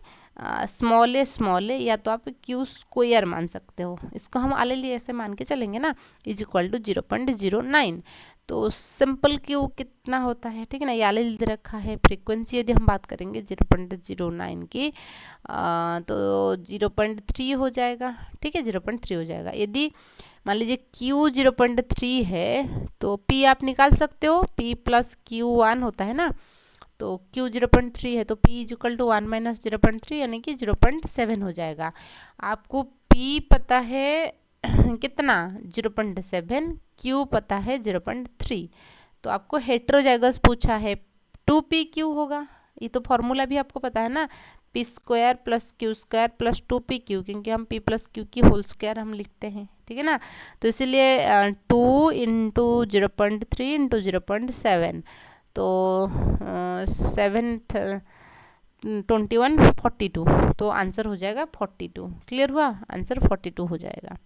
[SPEAKER 1] स्मॉल ए या तो आप क्यू स्क्वायर मान सकते हो, इसको हम एलेली ऐसे मान के चलेंगे ना, इज इक्वल टू 0.09। तो सिंपल क्यू कितना होता है, ठीक है ना, ये एलेली दे रखा है। फ्रीक्वेंसी यदि हम बात करेंगे 0.09 की, तो 0.3 हो जाएगा, ठीक है, 0.3 हो जाएगा। यदि मान लीजिए Q 0.3 है तो P आप निकाल सकते हो, P प्लस Q1 होता है ना। तो Q 0.3 है तो P is equal to 1 minus 0.3 यानी कि 0.7 हो जाएगा। आपको P पता है कितना 0.7, Q पता है 0.3, तो आपको हेट्रोजाइगस पूछा है 2PQ होगा। ये तो फॉर्मूला भी आपको पता है ना, P square plus Q square plus 2PQ, क्योंकि हम P प्लस क्यू की होल स्क्वायर हम लिखते हैं, ठीक है ना। तो इसलिए 2 इंटू 0.3 इंटू 0.7, तो 7 21 42, तो आंसर हो जाएगा 42। क्लियर हुआ, आंसर 42 हो जाएगा।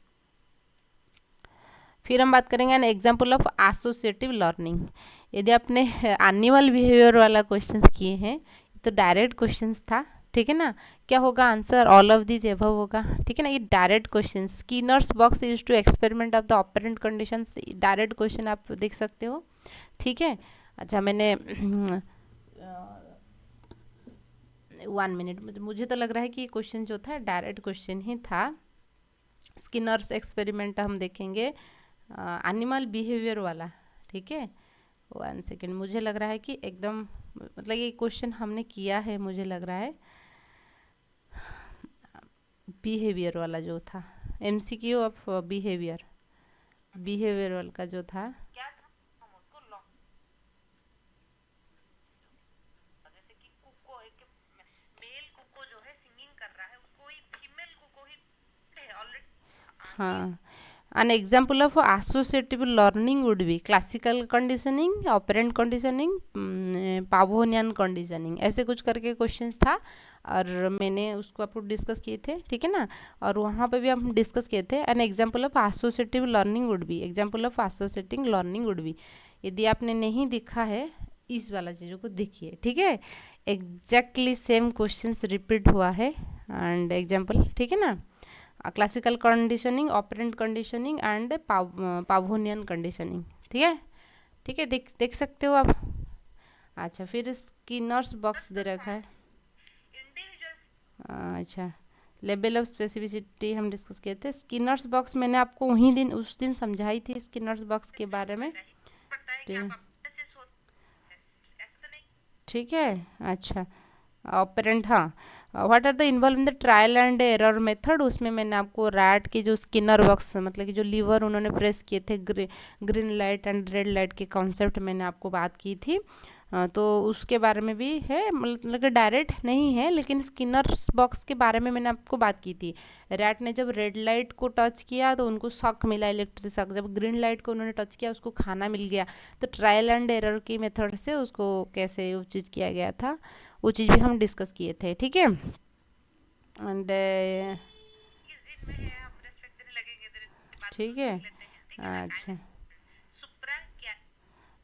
[SPEAKER 1] फिर हम बात करेंगे N example of associative learning. यदि आपने एनिमल बिहेवियर वाला क्वेश्चंस किए हैं तो डायरेक्ट क्वेश्चंस था, ठीक है ना। क्या होगा answer, all of this above होगा, ठीक है ना। ये direct question, Skinner's box use to experiment of the operant conditions, direct question आप देख सकते हो, ठीक है। अच्छा, मैंने 1 मिनट, मुझे तो लग रहा है कि क्वेश्चन जो था डायरेक्ट क्वेश्चन ही था। स्किनर्स एक्सपेरिमेंट हम देखेंगे एनिमल बिहेवियर वाला, ठीक है। 1 सेकेंड, मुझे लग रहा है कि एकदम मतलब ये क्वेश्चन हमने किया है, मुझे लग रहा है बिहेवियर वाला जो था, MCQ ऑफ बिहेवियर वाला का जो था, हाँ, an example of associative learning would be classical conditioning, operant conditioning, Pavlovian conditioning, ऐसे कुछ करके क्वेश्चंस था और मैंने उसको आपको डिस्कस किए थे, ठीक है ना। और वहाँ पे भी हम डिस्कस किए थे N example of associative learning would be, example of associating learning would be. यदि आपने नहीं दिखा है इस वाला चीज़ों को देखिए, ठीक है। एग्जैक्टली सेम क्वेश्चंस रिपीट हुआ है एंड एग्जाम्पल, ठीक है ना। Classical conditioning, operant conditioning and Pavlovian conditioning, ठीक है, ठीक है, देख सकते हो आप। अच्छा, फिर स्किनर्स बॉक्स दे रखा है। अच्छा, लेवल ऑफ स्पेसिफिसिटी हम डिस्कस किए थे। स्किनर्स बॉक्स मैंने आपको वहीं दिन उस दिन समझाई थी स्किनर्स बॉक्स के बारे में, ठीक है। अच्छा, ऑपरेंट, हाँ, what are the involve in the trial and error method, उसमें मैंने आपको रैट की जो स्किनर बॉक्स मतलब कि जो लीवर उन्होंने प्रेस किए थे, green light and red light के कॉन्सेप्ट मैंने आपको बात की थी। तो उसके बारे में भी है, मतलब कि डायरेक्ट नहीं है लेकिन स्किनर्स बॉक्स के बारे में मैंने आपको बात की थी। रैट ने जब रेड लाइट को टच किया तो उनको शॉक मिला, इलेक्ट्रिक शॉक। जब ग्रीन लाइट को उन्होंने टच किया उसको खाना मिल गया। तो ट्रायल एंड एरर की मेथड से उसको कैसे वो चीज़ किया गया था, वो चीज़ भी हम डिस्कस किए थे, ठीक है। एंड ठीक है। अच्छा,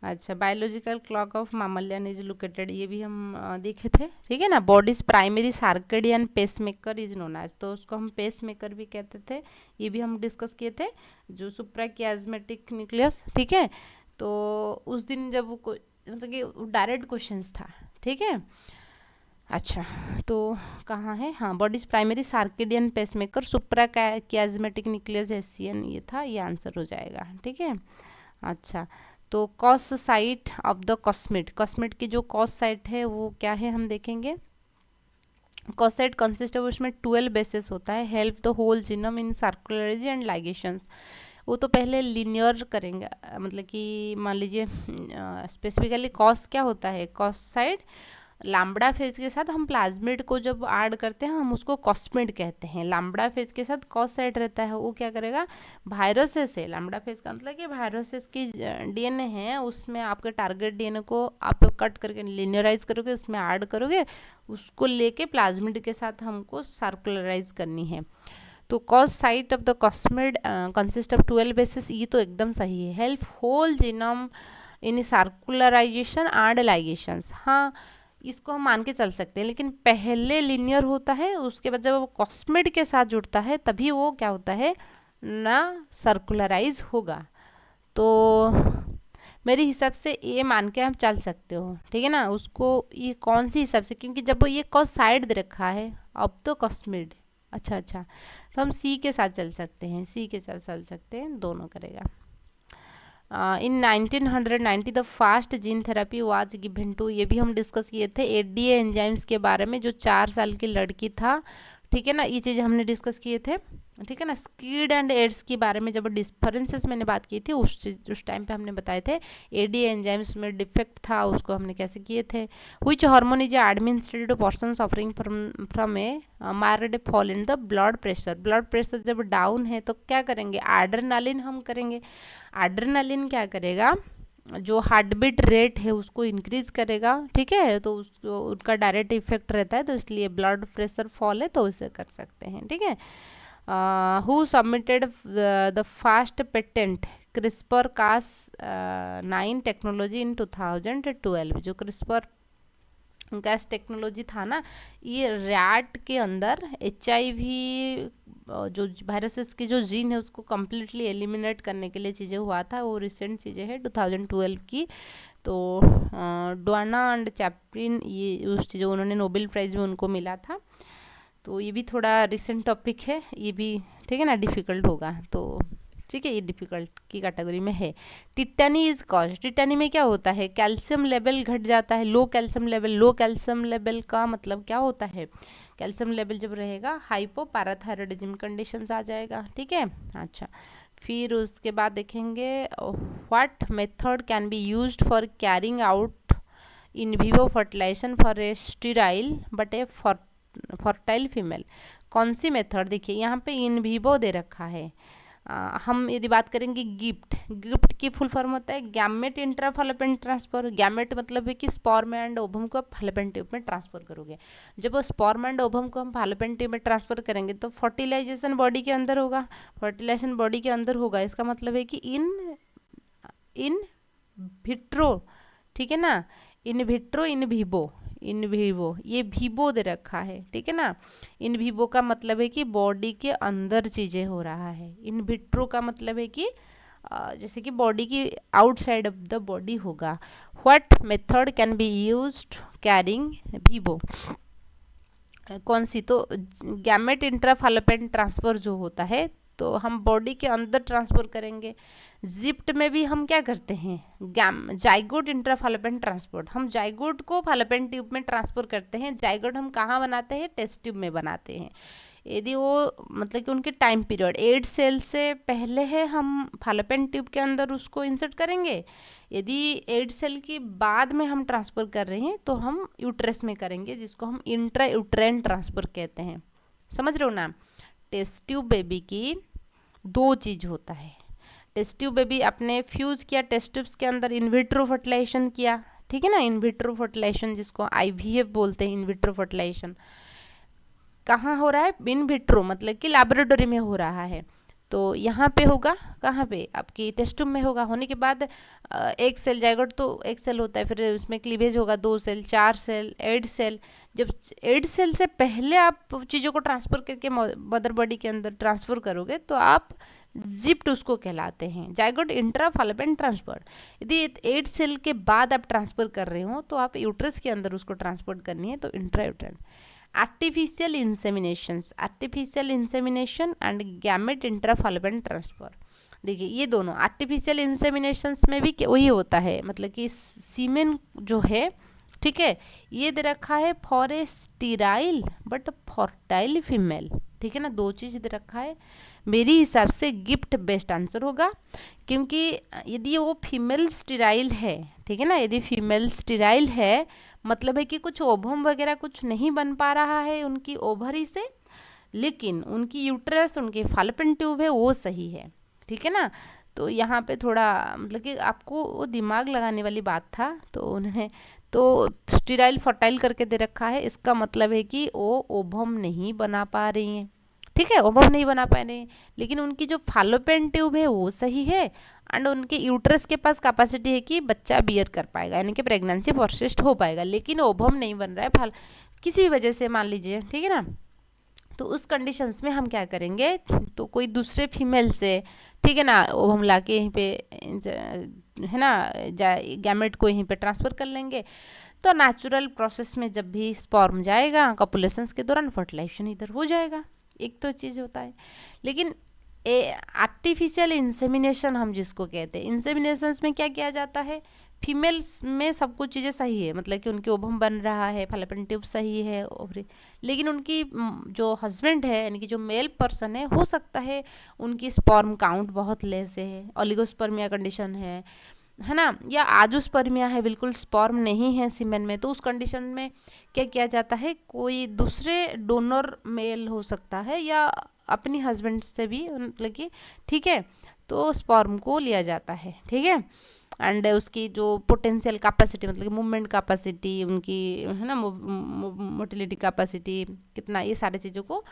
[SPEAKER 1] अच्छा, biological clock of mammalian is located, ये भी हम देखे थे, ठीक है ना। Body's primary circadian pacemaker is known as, तो उसको हम पेसमेकर भी कहते थे, ये भी हम डिस्कस किए थे, जो सुप्राकियाज्मेटिक न्यूक्लियस, ठीक है। तो उस दिन जब वो मतलब कि डायरेक्ट क्वेश्चंस था, ठीक है। अच्छा, तो कहाँ है, हाँ, बॉडीज प्राइमरी सार्केडियन पेसमेकर सुप्रा कियाज्मेटिक न्यूक्लियस एसियन, ये था, ये आंसर हो जाएगा। ठीक है। अच्छा, तो cos site of the cosmid, cosmid की जो कॉस साइट है वो क्या है हम देखेंगे। कॉस साइट कंसिस्ट ऑफ, उसमें 12 बेसिस होता है, help the whole genome in circularity and ligations. वो तो पहले लिनियर करेंगे, मतलब कि मान लीजिए स्पेसिफिकली कॉस क्या होता है, कॉस साइड लैम्ब्डा फेज के साथ हम प्लाज्मिड को जब ऐड करते हैं हम उसको कॉस्मिड कहते हैं। लैम्ब्डा फेज के साथ कॉस साइड रहता है, वो क्या करेगा, वायरसेस से, लैम्ब्डा फेज का मतलब कि वायरसेस की डीएनए है, उसमें आपके टारगेट डीएनए को आप कट करके लिनियराइज करोगे, उसमें ऐड करोगे, उसको लेके प्लाज्मिड के साथ हमको सर्कुलराइज करनी है। तो cos site of the cosmid consist of 12 bases, ये तो एकदम सही है। Help whole genome in circularization and ligations, हाँ इसको हम मान के चल सकते हैं, लेकिन पहले लिनियर होता है, उसके बाद जब वो कॉस्मिड के साथ जुड़ता है तभी वो क्या होता है, ना सर्कुलराइज होगा। तो मेरे हिसाब से ये मान के हम चल सकते हो, ठीक है ना। उसको ये कौन सी हिसाब से, क्योंकि जब वो ये कॉस साइड दे रखा है, अब तो कॉस्मिड, अच्छा अच्छा, तो हम सी के साथ चल सकते हैं, सी के साथ चल सकते हैं, दोनों करेगा। In 1990 the first gene therapy was given to, ये भी हम डिस्कस किए थे, एडीए एंजाइम्स के बारे में, जो 4 साल की लड़की था, ठीक है ना, ये चीज़ हमने डिस्कस किए थे, ठीक है ना। स्कीड एंड एड्स के बारे में जब डिफरेंसेस मैंने बात की थी, उस टाइम पे हमने बताए थे एडी एंजाइम्स में डिफेक्ट था, उसको हमने कैसे किए थे। Which hormone is administered to person suffering from a mild fall in the blood pressure, blood pressure जब डाउन है तो क्या करेंगे, एड्रेनालिन हम करेंगे। एड्रेनालिन क्या करेगा, जो हार्ट बीट रेट है उसको इंक्रीज करेगा, ठीक है, तो उनका डायरेक्ट इफेक्ट रहता है, तो इसलिए ब्लड प्रेशर फॉल है तो उसे कर सकते हैं, ठीक है। Who submitted the first patent CRISPR Cas 9 technology in 2012, जो क्रिस्पर गैस टेक्नोलॉजी था ना, ये रैट के अंदर HIV जो वायरसेस की जो जीन है उसको कम्प्लीटली एलिमिनेट करने के लिए चीज़ें हुआ था, वो रिसेंट चीज़ें हैं 2012 की। तो डोना एंड चैपलिन, ये उस चीज़ें उन्होंने नोबेल प्राइज़ में उनको मिला था, तो ये भी थोड़ा रिसेंट टॉपिक है, ये भी ठीक है ना, डिफ़िकल्ट होगा, तो ठीक है, ये डिफ़िकल्ट की कैटेगरी में है। टिटानी इज कॉज, टिटानी में क्या होता है, कैल्शियम लेवल घट जाता है, लो कैल्शियम लेवल, लो कैल्शियम लेवल का मतलब क्या होता है, कैल्शियम लेवल जब रहेगा हाइपोपैराथायरॉयडिज्म कंडीशंस आ जाएगा, ठीक है। अच्छा, फिर उसके बाद देखेंगे what method can be used for carrying out in vivo fertilization for a sterile but a fertile female, कौन सी मेथड, देखिए यहाँ पे इन विवो दे रखा है। हम यदि बात करेंगे गिफ्ट, गिफ्ट की फुल फॉर्म होता है gamete intra fallopian transfer. Gamete मतलब है कि स्पर्म एंड ओवम को आप फैलोपियन ट्यूब में ट्रांसफर करोगे। जब वो स्पर्म एंड ओवम को हम फैलोपियन ट्यूब में ट्रांसफर करेंगे तो फर्टिलाइजेशन बॉडी के अंदर होगा, फर्टिलाइजेशन बॉडी के अंदर होगा, इसका मतलब है कि इन इन विट्रो, ठीक है ना, in vitro in vivo, in vivo, ये विवो दे रखा है, ठीक है ना। इन विवो का मतलब है कि बॉडी के अंदर चीज़ें हो रहा है, इन विट्रो का मतलब है कि जैसे कि बॉडी की आउटसाइड ऑफ द बॉडी होगा। What method can be used carrying Vivo, कौन सी, तो गैमेट इंट्राफैलोपियन ट्रांसफर जो होता है तो हम बॉडी के अंदर ट्रांसफर करेंगे। जिप्ट में भी हम क्या करते हैं, जाइगोट इंट्राफैलोपियन ट्रांसपोर्ट, हम जाइगोट को फैलोपियन ट्यूब में ट्रांसफर करते हैं। जाइगोट हम कहाँ बनाते हैं, टेस्ट ट्यूब में बनाते हैं। यदि वो मतलब कि उनके टाइम पीरियड 8 सेल से पहले है, हम फैलोपियन ट्यूब के अंदर उसको इंसर्ट करेंगे। यदि 8 सेल के बाद में हम ट्रांसफ़र कर रहे हैं तो हम यूट्रस में करेंगे, जिसको हम इंट्रा यूट्रेन ट्रांसफ़र कहते हैं। समझ रहे हो ना। टेस्ट ट्यूब बेबी की 2 चीज़ होता है। टेस्ट ट्यूब बेबी अपने फ्यूज़ किया टेस्ट ट्यूब्स के अंदर, इन विट्रो फर्टिलाइजेशन किया, ठीक है ना, इन विट्रो फर्टिलाइजेशन जिसको IVF बोलते हैं। इन विट्रो फर्टिलाइजेशन कहाँ हो रहा है, इन विट्रो मतलब कि लैबोरेटरी में हो रहा है। तो यहाँ पे होगा, कहाँ पे, आपकी टेस्ट ट्यूब में होगा। होने के बाद एक सेल जाइगोट तो एक सेल होता है, फिर उसमें क्लीवेज होगा 2 सेल, 4 सेल, 8 सेल। जब 8 सेल से पहले आप चीज़ों को ट्रांसफ़र करके मदर बॉडी के अंदर ट्रांसफ़र करोगे तो आप जिप्ट उसको कहलाते हैं, जाइगोट इंट्रा फॉलोपियन ट्रांसफर। यदि 8 सेल के बाद आप ट्रांसफर कर रहे हो तो आप यूट्रस के अंदर उसको ट्रांसपोर्ट करनी है, तो intra uterine. Artificial insemination and gamete intra Fallopian transfer. देखिए ये दोनों आर्टिफिशियल इंसेमिनेशंस में भी वही होता है, मतलब कि सीमेन जो है, ठीक है, ये दे रखा है for a sterile but fertile female, ठीक है ना, दो चीज दे रखा है। मेरी हिसाब से गिफ्ट बेस्ट आंसर होगा, क्योंकि यदि वो फीमेल स्टीराइल है, ठीक है ना, यदि फीमेल स्टीराइल है मतलब है कि कुछ ओवम वगैरह कुछ नहीं बन पा रहा है उनकी ओवरी से, लेकिन उनकी यूट्रस, उनके फॉलोपियन ट्यूब है वो सही है, ठीक है ना। तो यहाँ पे थोड़ा मतलब कि आपको वो दिमाग लगाने वाली बात था, तो उन्होंने तो स्टीराइल फर्टाइल करके दे रखा है, इसका मतलब है कि वो ओवम नहीं बना पा रही हैं, ठीक है, ओवम नहीं बना पा रहे हैं, लेकिन उनकी जो फॉलोपियन ट्यूब है वो सही है, एंड उनके यूट्रस के पास कैपेसिटी है कि बच्चा बियर कर पाएगा, यानी कि प्रेगनेंसी परसिस्ट हो पाएगा, लेकिन ओवम नहीं बन रहा है किसी भी वजह से, मान लीजिए, ठीक है ना। तो उस कंडीशंस में हम क्या करेंगे, तो कोई दूसरे फीमेल से, ठीक है ना, वो हम लाके यहीं पे है ना गैमेट को यहीं पे ट्रांसफ़र कर लेंगे। तो नेचुरल प्रोसेस में जब भी स्पर्म जाएगा कॉपुलेशंस के दौरान फर्टिलाइजेशन इधर हो जाएगा, एक तो चीज़ होता है। लेकिन आर्टिफिशियल इंसेमिनेशन हम जिसको कहते हैं, इंसेमिनेशंस में क्या किया जाता है, फीमेल्स में सब कुछ चीज़ें सही है, मतलब कि उनकी ओवम बन रहा है, फॉलोपियन ट्यूब सही है, ओवरी, लेकिन उनकी जो हस्बैंड है यानी कि जो मेल पर्सन है, हो सकता है उनकी स्पर्म काउंट बहुत लेस है, ओलिगोस्पर्मिया कंडीशन है ना, या आजोस्पर्मिया है, बिल्कुल स्पर्म नहीं है सीमेन में, तो उस कंडीशन में क्या किया जाता है, कोई दूसरे डोनर मेल हो सकता है या अपनी हस्बैंड से भी, मतलब कि ठीक है, तो स्पर्म को लिया जाता है, ठीक है, एंड उसकी जो पोटेंशियल कैपेसिटी, मतलब कि मूवमेंट कैपेसिटी उनकी, है ना, मोटिलिटी कैपेसिटी कितना, ये सारी चीज़ों को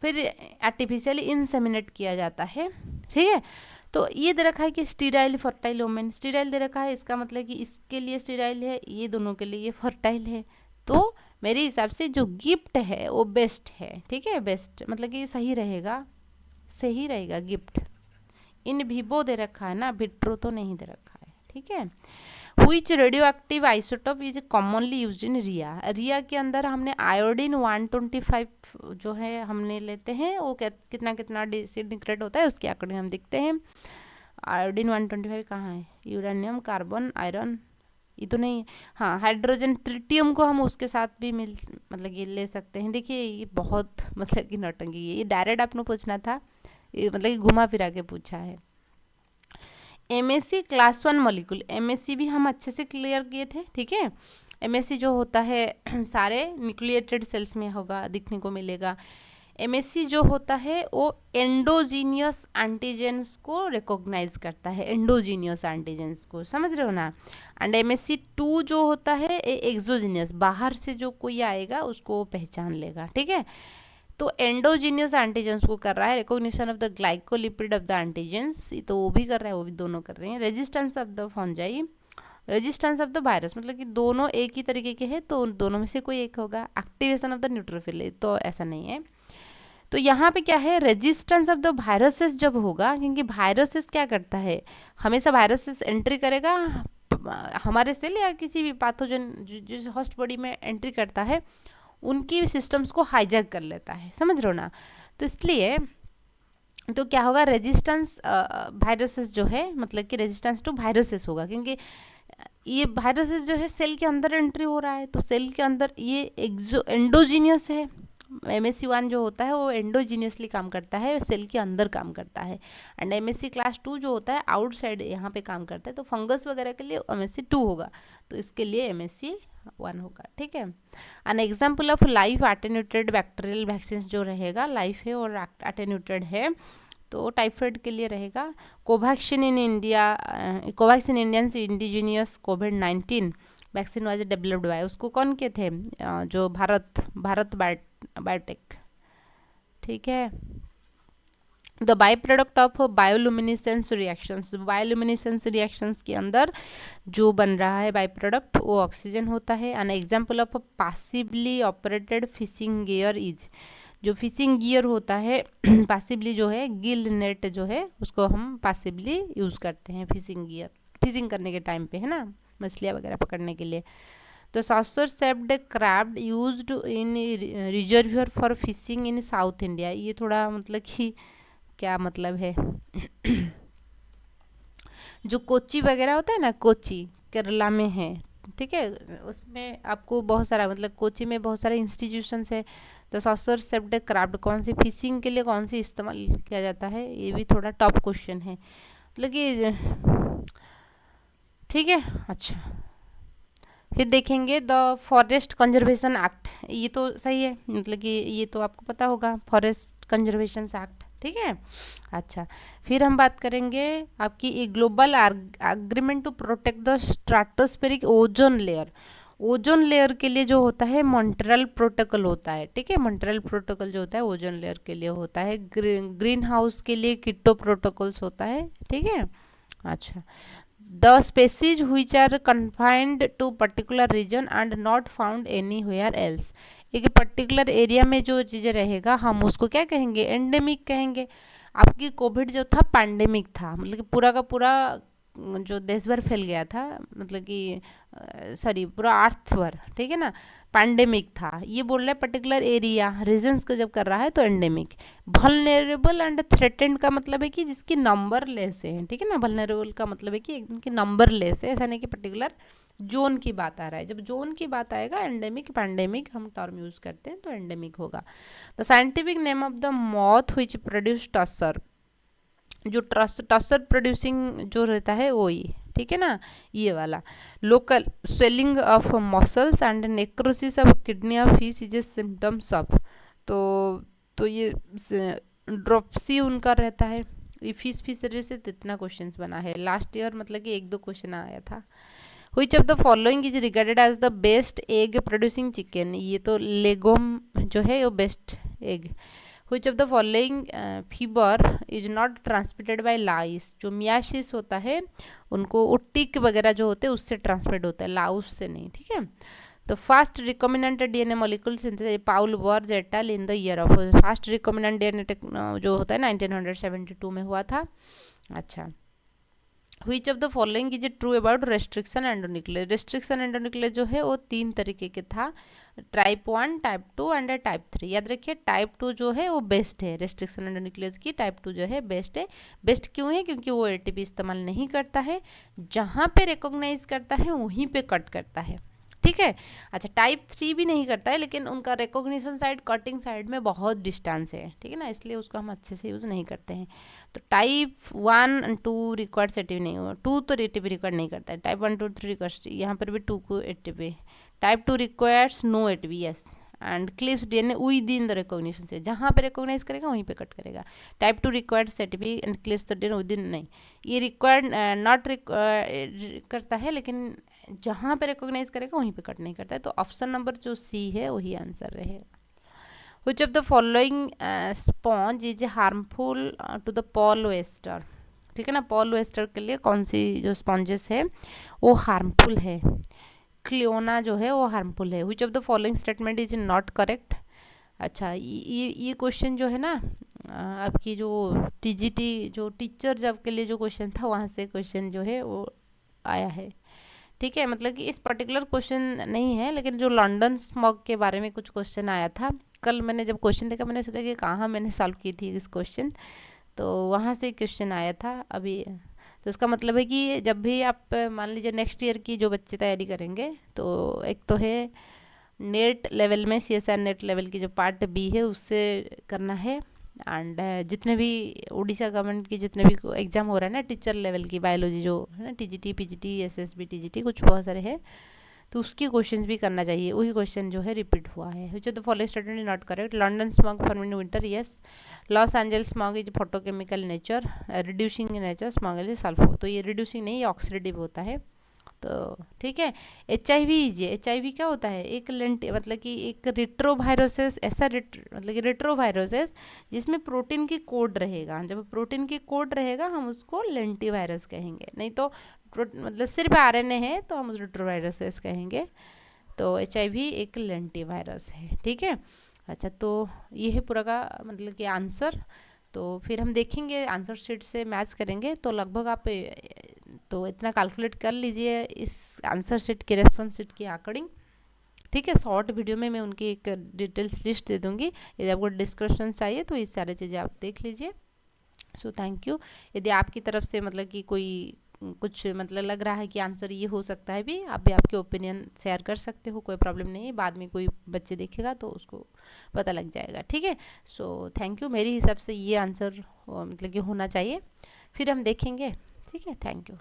[SPEAKER 1] फिर आर्टिफिशियली इंसेमिनेट किया जाता है, ठीक है। तो ये दे रखा है कि स्टीराइल फर्टाइल वोमेन, स्टीराइल दे रखा है, इसका मतलब कि इसके लिए स्टीराइल है, ये दोनों के लिए ये फर्टाइल है, तो मेरे हिसाब से जो गिफ्ट है वो बेस्ट है, ठीक है, बेस्ट मतलब कि सही रहेगा, सही रहेगा गिफ्ट। इन विवो दे रखा है ना, विट्रो तो नहीं दे रखा है, ठीक है। Which radioactive isotope is commonly used in रिया, रिया के अंदर हमने आयोडीन 125 जो है हमने लेते हैं, वो कितना कितना डिसइंटीग्रेट होता है उसके अकॉर्डिंग हम देखते हैं। आयोडीन 125 कहाँ है, यूरेनियम, कार्बन, आयरन, ये तो नहीं है, हाँ हाइड्रोजन, ट्रिटियम को हम उसके साथ भी मतलब ये ले सकते हैं। देखिए ये बहुत मतलब कि नौटंकी है, ये डायरेक्ट आपने पूछना था, ये मतलब कि घुमा फिरा के पूछा है। एमएससी क्लास 1 मॉलिक्यूल, एमएससी भी हम अच्छे से क्लियर किए थे, ठीक है। एमएससी जो होता है सारे न्यूक्लिएटेड सेल्स में होगा, दिखने को मिलेगा। एमएससी जो होता है वो एंडोजीनियस एंटीजेंस को रिकॉग्नाइज करता है, एंडोजीनियस एंटीजेंस को, समझ रहे हो ना। एंड एमएससी 2 जो होता है एक्सोजीनियस, बाहर से जो कोई आएगा उसको पहचान लेगा, ठीक है। तो एंडोजीनियस एंटीजेंस को कर रहा है, recognition of the glycolipid of the antigens, तो वो भी कर रहा है, वो भी दोनों कर रहे हैं। Resistance of the fungi, resistance of the virus, मतलब कि दोनों एक ही तरीके के हैं, तो दोनों में से कोई एक होगा। एक्टिवेशन ऑफ द न्यूट्रोफिल, तो ऐसा नहीं है। तो यहाँ पे क्या है, रेजिस्टेंस ऑफ द वायरसेस जब होगा, क्योंकि वायरसेस क्या करता है, हमेशा वायरसेस एंट्री करेगा हमारे सेल या किसी भी पैथोजन जो होस्ट बॉडी में एंट्री करता है, उनकी सिस्टम्स को हाईजैक कर लेता है, समझ रहे हो ना। तो इसलिए तो क्या होगा, रेजिस्टेंस वायरसेस जो है, मतलब कि रेजिस्टेंस टू वायरसेस होगा, क्योंकि ये वायरसेस जो है सेल के अंदर एंट्री हो रहा है, तो सेल के अंदर ये एंडोजीनियस है। एमएससी 1 जो होता है वो एंडोजीनियसली काम करता है, सेल के अंदर काम करता है। एंड एमएससी क्लास 2 जो होता है आउटसाइड यहाँ पे काम करता है, तो फंगस वगैरह के लिए एमएससी 2 होगा, तो इसके लिए एमएससी 1 होगा, ठीक है। An example of life attenuated bacterial vaccine जो रहेगा, लाइफ है और अटेन्यूटेड है, तो टाइफाइड के लिए रहेगा। Covaxin in India, Covaxin Indians indigenous covid vaccine was developed by, उसको कौन के थे, जो भारत बायोटेक, ठीक है। The by product of bioluminescence reactions, bioluminescence reactions के अंदर जो बन रहा है बाई प्रोडक्ट वो ऑक्सीजन होता है। An example of passively operated fishing gear is, जो फिशिंग गियर होता है पासिबली जो है गिल नेट जो है उसको हम पासिबली यूज़ करते हैं फिशिंग गियर, फिशिंग करने के टाइम पे, है ना, मछलियाँ वगैरह पकड़ने के लिए। तो saucer shaped crab used in reservoir for fishing in south India, ये थोड़ा मतलब कि क्या मतलब है जो कोची वगैरह होता है ना, कोची केरला में है, ठीक है, उसमें आपको बहुत सारा मतलब कोची में बहुत सारे इंस्टीट्यूशंस है। तो सॉसर शेप्ड क्राफ्ट कौन सी फिशिंग के लिए कौन सी इस्तेमाल किया जाता है, ये भी थोड़ा टॉप क्वेश्चन है, मतलब कि ठीक है। अच्छा, फिर देखेंगे द फॉरेस्ट कंजर्वेशन एक्ट, ये तो सही है, मतलब कि ये तो आपको पता होगा, फॉरेस्ट कंजर्वेशन एक्ट, ठीक है। अच्छा, फिर हम बात करेंगे आपकी a global agreement to protect the stratospheric ozone layer. Ozone layer के लिए जो होता है मॉन्ट्रियल प्रोटोकॉल होता है, ठीक है, मॉन्ट्रियल प्रोटोकॉल जो होता है ओजोन लेयर के लिए होता है। ग्रीन हाउस के लिए किटो प्रोटोकॉल्स होता है, ठीक है। अच्छा, the species which are confined to particular region and not found anywhere else, एक पर्टिकुलर एरिया में जो चीज़ें रहेगा हम उसको क्या कहेंगे, एंडेमिक कहेंगे। आपकी कोविड जो था पैंडेमिक था, मतलब कि पूरा का पूरा जो देश भर फैल गया था, मतलब कि सॉरी पूरा अर्थ भर, ठीक है ना, पैंडेमिक था। ये बोल रहा है पर्टिकुलर एरिया रीजन्स को जब कर रहा है तो एंडेमिक। वल्नरेबल एंड थ्रेटेंड का मतलब है कि जिसकी नंबर लेस है, ठीक है ना, वल्नरेबल का मतलब है कि इनकी नंबर लेस है, ऐसा नहीं कि पर्टिकुलर जोन की बात आ रहा है। जब जोन की बात आएगा एंडेमिक पैंडेमिक हम टर्म यूज करते हैं तो एंडेमिक होगा। The scientific name of the moth which produce tussar, जो टसर प्रोड्यूसिंग जो रहता है वो ही, ठीक है ना, ये वाला। Local swelling of muscles and necrosis of kidney of fish is a symptoms of, तो ये ड्रॉप्सी उनका रहता है। ये फिश फिशरी से इतना क्वेश्चन बना है लास्ट ईयर, मतलब कि एक दो क्वेश्चन आया था। Which of the following is regarded as the best egg producing chicken, ये तो लेगोम जो है वो best egg. Which of the following fever is not transmitted by lice, जो मियासिस होता है उनको वो टिक वगैरह जो होते हैं उससे ट्रांसमिट होता है, लाउस से नहीं, ठीक है। तो first recombinant DNA molecule synthesis Paul वर्ज et al in the year of, first recombinant DNA जो होता है 1972 में हुआ था। अच्छा, Which of the following is true about restriction endonuclease, restriction endonuclease जो है वो तीन तरीके के था, टाइप 1, टाइप 2 एंड टाइप 3। याद रखिए टाइप 2 जो है वो बेस्ट है, रेस्ट्रिक्शन एंडोन्यूक्लियस की टाइप 2 जो है बेस्ट है। बेस्ट क्यों है, क्योंकि वो एटीपी इस्तेमाल नहीं करता है, जहाँ पे रिकॉग्नाइज करता है वहीं पे कट करता है, ठीक है। अच्छा, टाइप 3 भी नहीं करता है लेकिन उनका रिकॉग्निशन साइड कटिंग साइड में बहुत डिस्टेंस है, ठीक है ना, इसलिए उसको हम अच्छे से यूज़ नहीं करते हैं। तो टाइप 1 एंड 2 रिक्वायर्ड एटीपी नहीं हुआ, 2 तो एटीपी रिक्वायर्ड नहीं करता है, टाइप 1 2 3 रिक्वायर्ड, यहाँ पर भी 2 को ATP, type 2 requires no ATP, yes, and clips DNA within the recognition से, जहाँ पे रिकॉग्नाइज करेगा वहीं पे कट करेगा। Type 2 required ATP and clips the DNA within नहीं, ये रिक्वायर्ड नॉट करता है लेकिन जहाँ पे रिकॉग्नाइज करेगा वहीं पे कट नहीं करता है। तो ऑप्शन नंबर जो सी है वही आंसर रहेगा। Which of the following sponge is harmful to the Paul Wester, ठीक है ना, पॉल वेस्टर के लिए कौन सी जो स्पॉन्जेस है वो हार्मफुल है, क्लियोना जो है वो हार्मफुल है। Which of the following statement is not correct, अच्छा ये क्वेश्चन जो है ना आपकी जो टीजीटी जो टीचर जब के लिए जो क्वेश्चन था वहाँ से क्वेश्चन जो है वो आया है, ठीक है, मतलब कि इस पर्टिकुलर क्वेश्चन नहीं है लेकिन जो लंदन स्मॉग के बारे में कुछ क्वेश्चन आया था, कल मैंने जब क्वेश्चन देखा मैंने सोचा कि कहाँ मैंने सॉल्व की थी इस क्वेश्चन, तो वहाँ से क्वेश्चन आया था अभी। तो इसका मतलब है कि जब भी आप मान लीजिए नेक्स्ट ईयर की जो बच्चे तैयारी करेंगे तो एक तो है नेट लेवल में CSR नेट लेवल की जो पार्ट बी है उससे करना है, एंड जितने भी उड़ीसा गवर्नमेंट की जितने भी एग्ज़ाम हो रहा है ना टीचर लेवल की बायोलॉजी जो है ना TGT PGT SSB TGT कुछ बहुत सारे हैं, तो उसकी क्वेश्चंस भी करना चाहिए, वही क्वेश्चन जो है रिपीट हुआ है। विच of the following statement is not correct, London smog form in winter, yes, Los Angeles smog is photochemical nature, reducing nature, smog is sulpho, तो ये रिड्यूसिंग नहीं, ये ऑक्सीडेटिव होता है, तो ठीक है। HIV क्या होता है, एक लेंट मतलब कि एक रेट्रोवायरसेस, ऐसा मतलब कि रेट्रोवायरसेस जिसमें प्रोटीन की कोड रहेगा, जब प्रोटीन की कोड रहेगा हम उसको लेंटीवायरस कहेंगे, नहीं तो मतलब सिर्फ RNA है तो हम उस रेट्रोवायरसेस कहेंगे। तो HIV एक लेंटीवायरस है, ठीक है। अच्छा, तो ये है पूरा का मतलब कि आंसर। तो फिर हम देखेंगे आंसर शीट से मैच करेंगे, तो लगभग आप तो इतना कैलकुलेट कर लीजिए इस आंसर शीट के रेस्पॉन्स शीट के अकॉर्डिंग। ठीक है, शॉर्ट वीडियो में मैं उनकी एक डिटेल्स लिस्ट दे दूंगी, यदि आपको डिस्क्रिप्शन चाहिए तो ये सारी चीज़ें आप देख लीजिए। So thank you. यदि आपकी तरफ से मतलब कि कोई कुछ मतलब लग रहा है कि आंसर ये हो सकता है भी, आप भी आपके ओपिनियन शेयर कर सकते हो, कोई प्रॉब्लम नहीं है। बाद में कोई बच्चे देखेगा तो उसको पता लग जाएगा। ठीक है, सो थैंक यू। मेरे हिसाब से ये आंसर मतलब कि होना चाहिए, फिर हम देखेंगे। ठीक है, थैंक यू।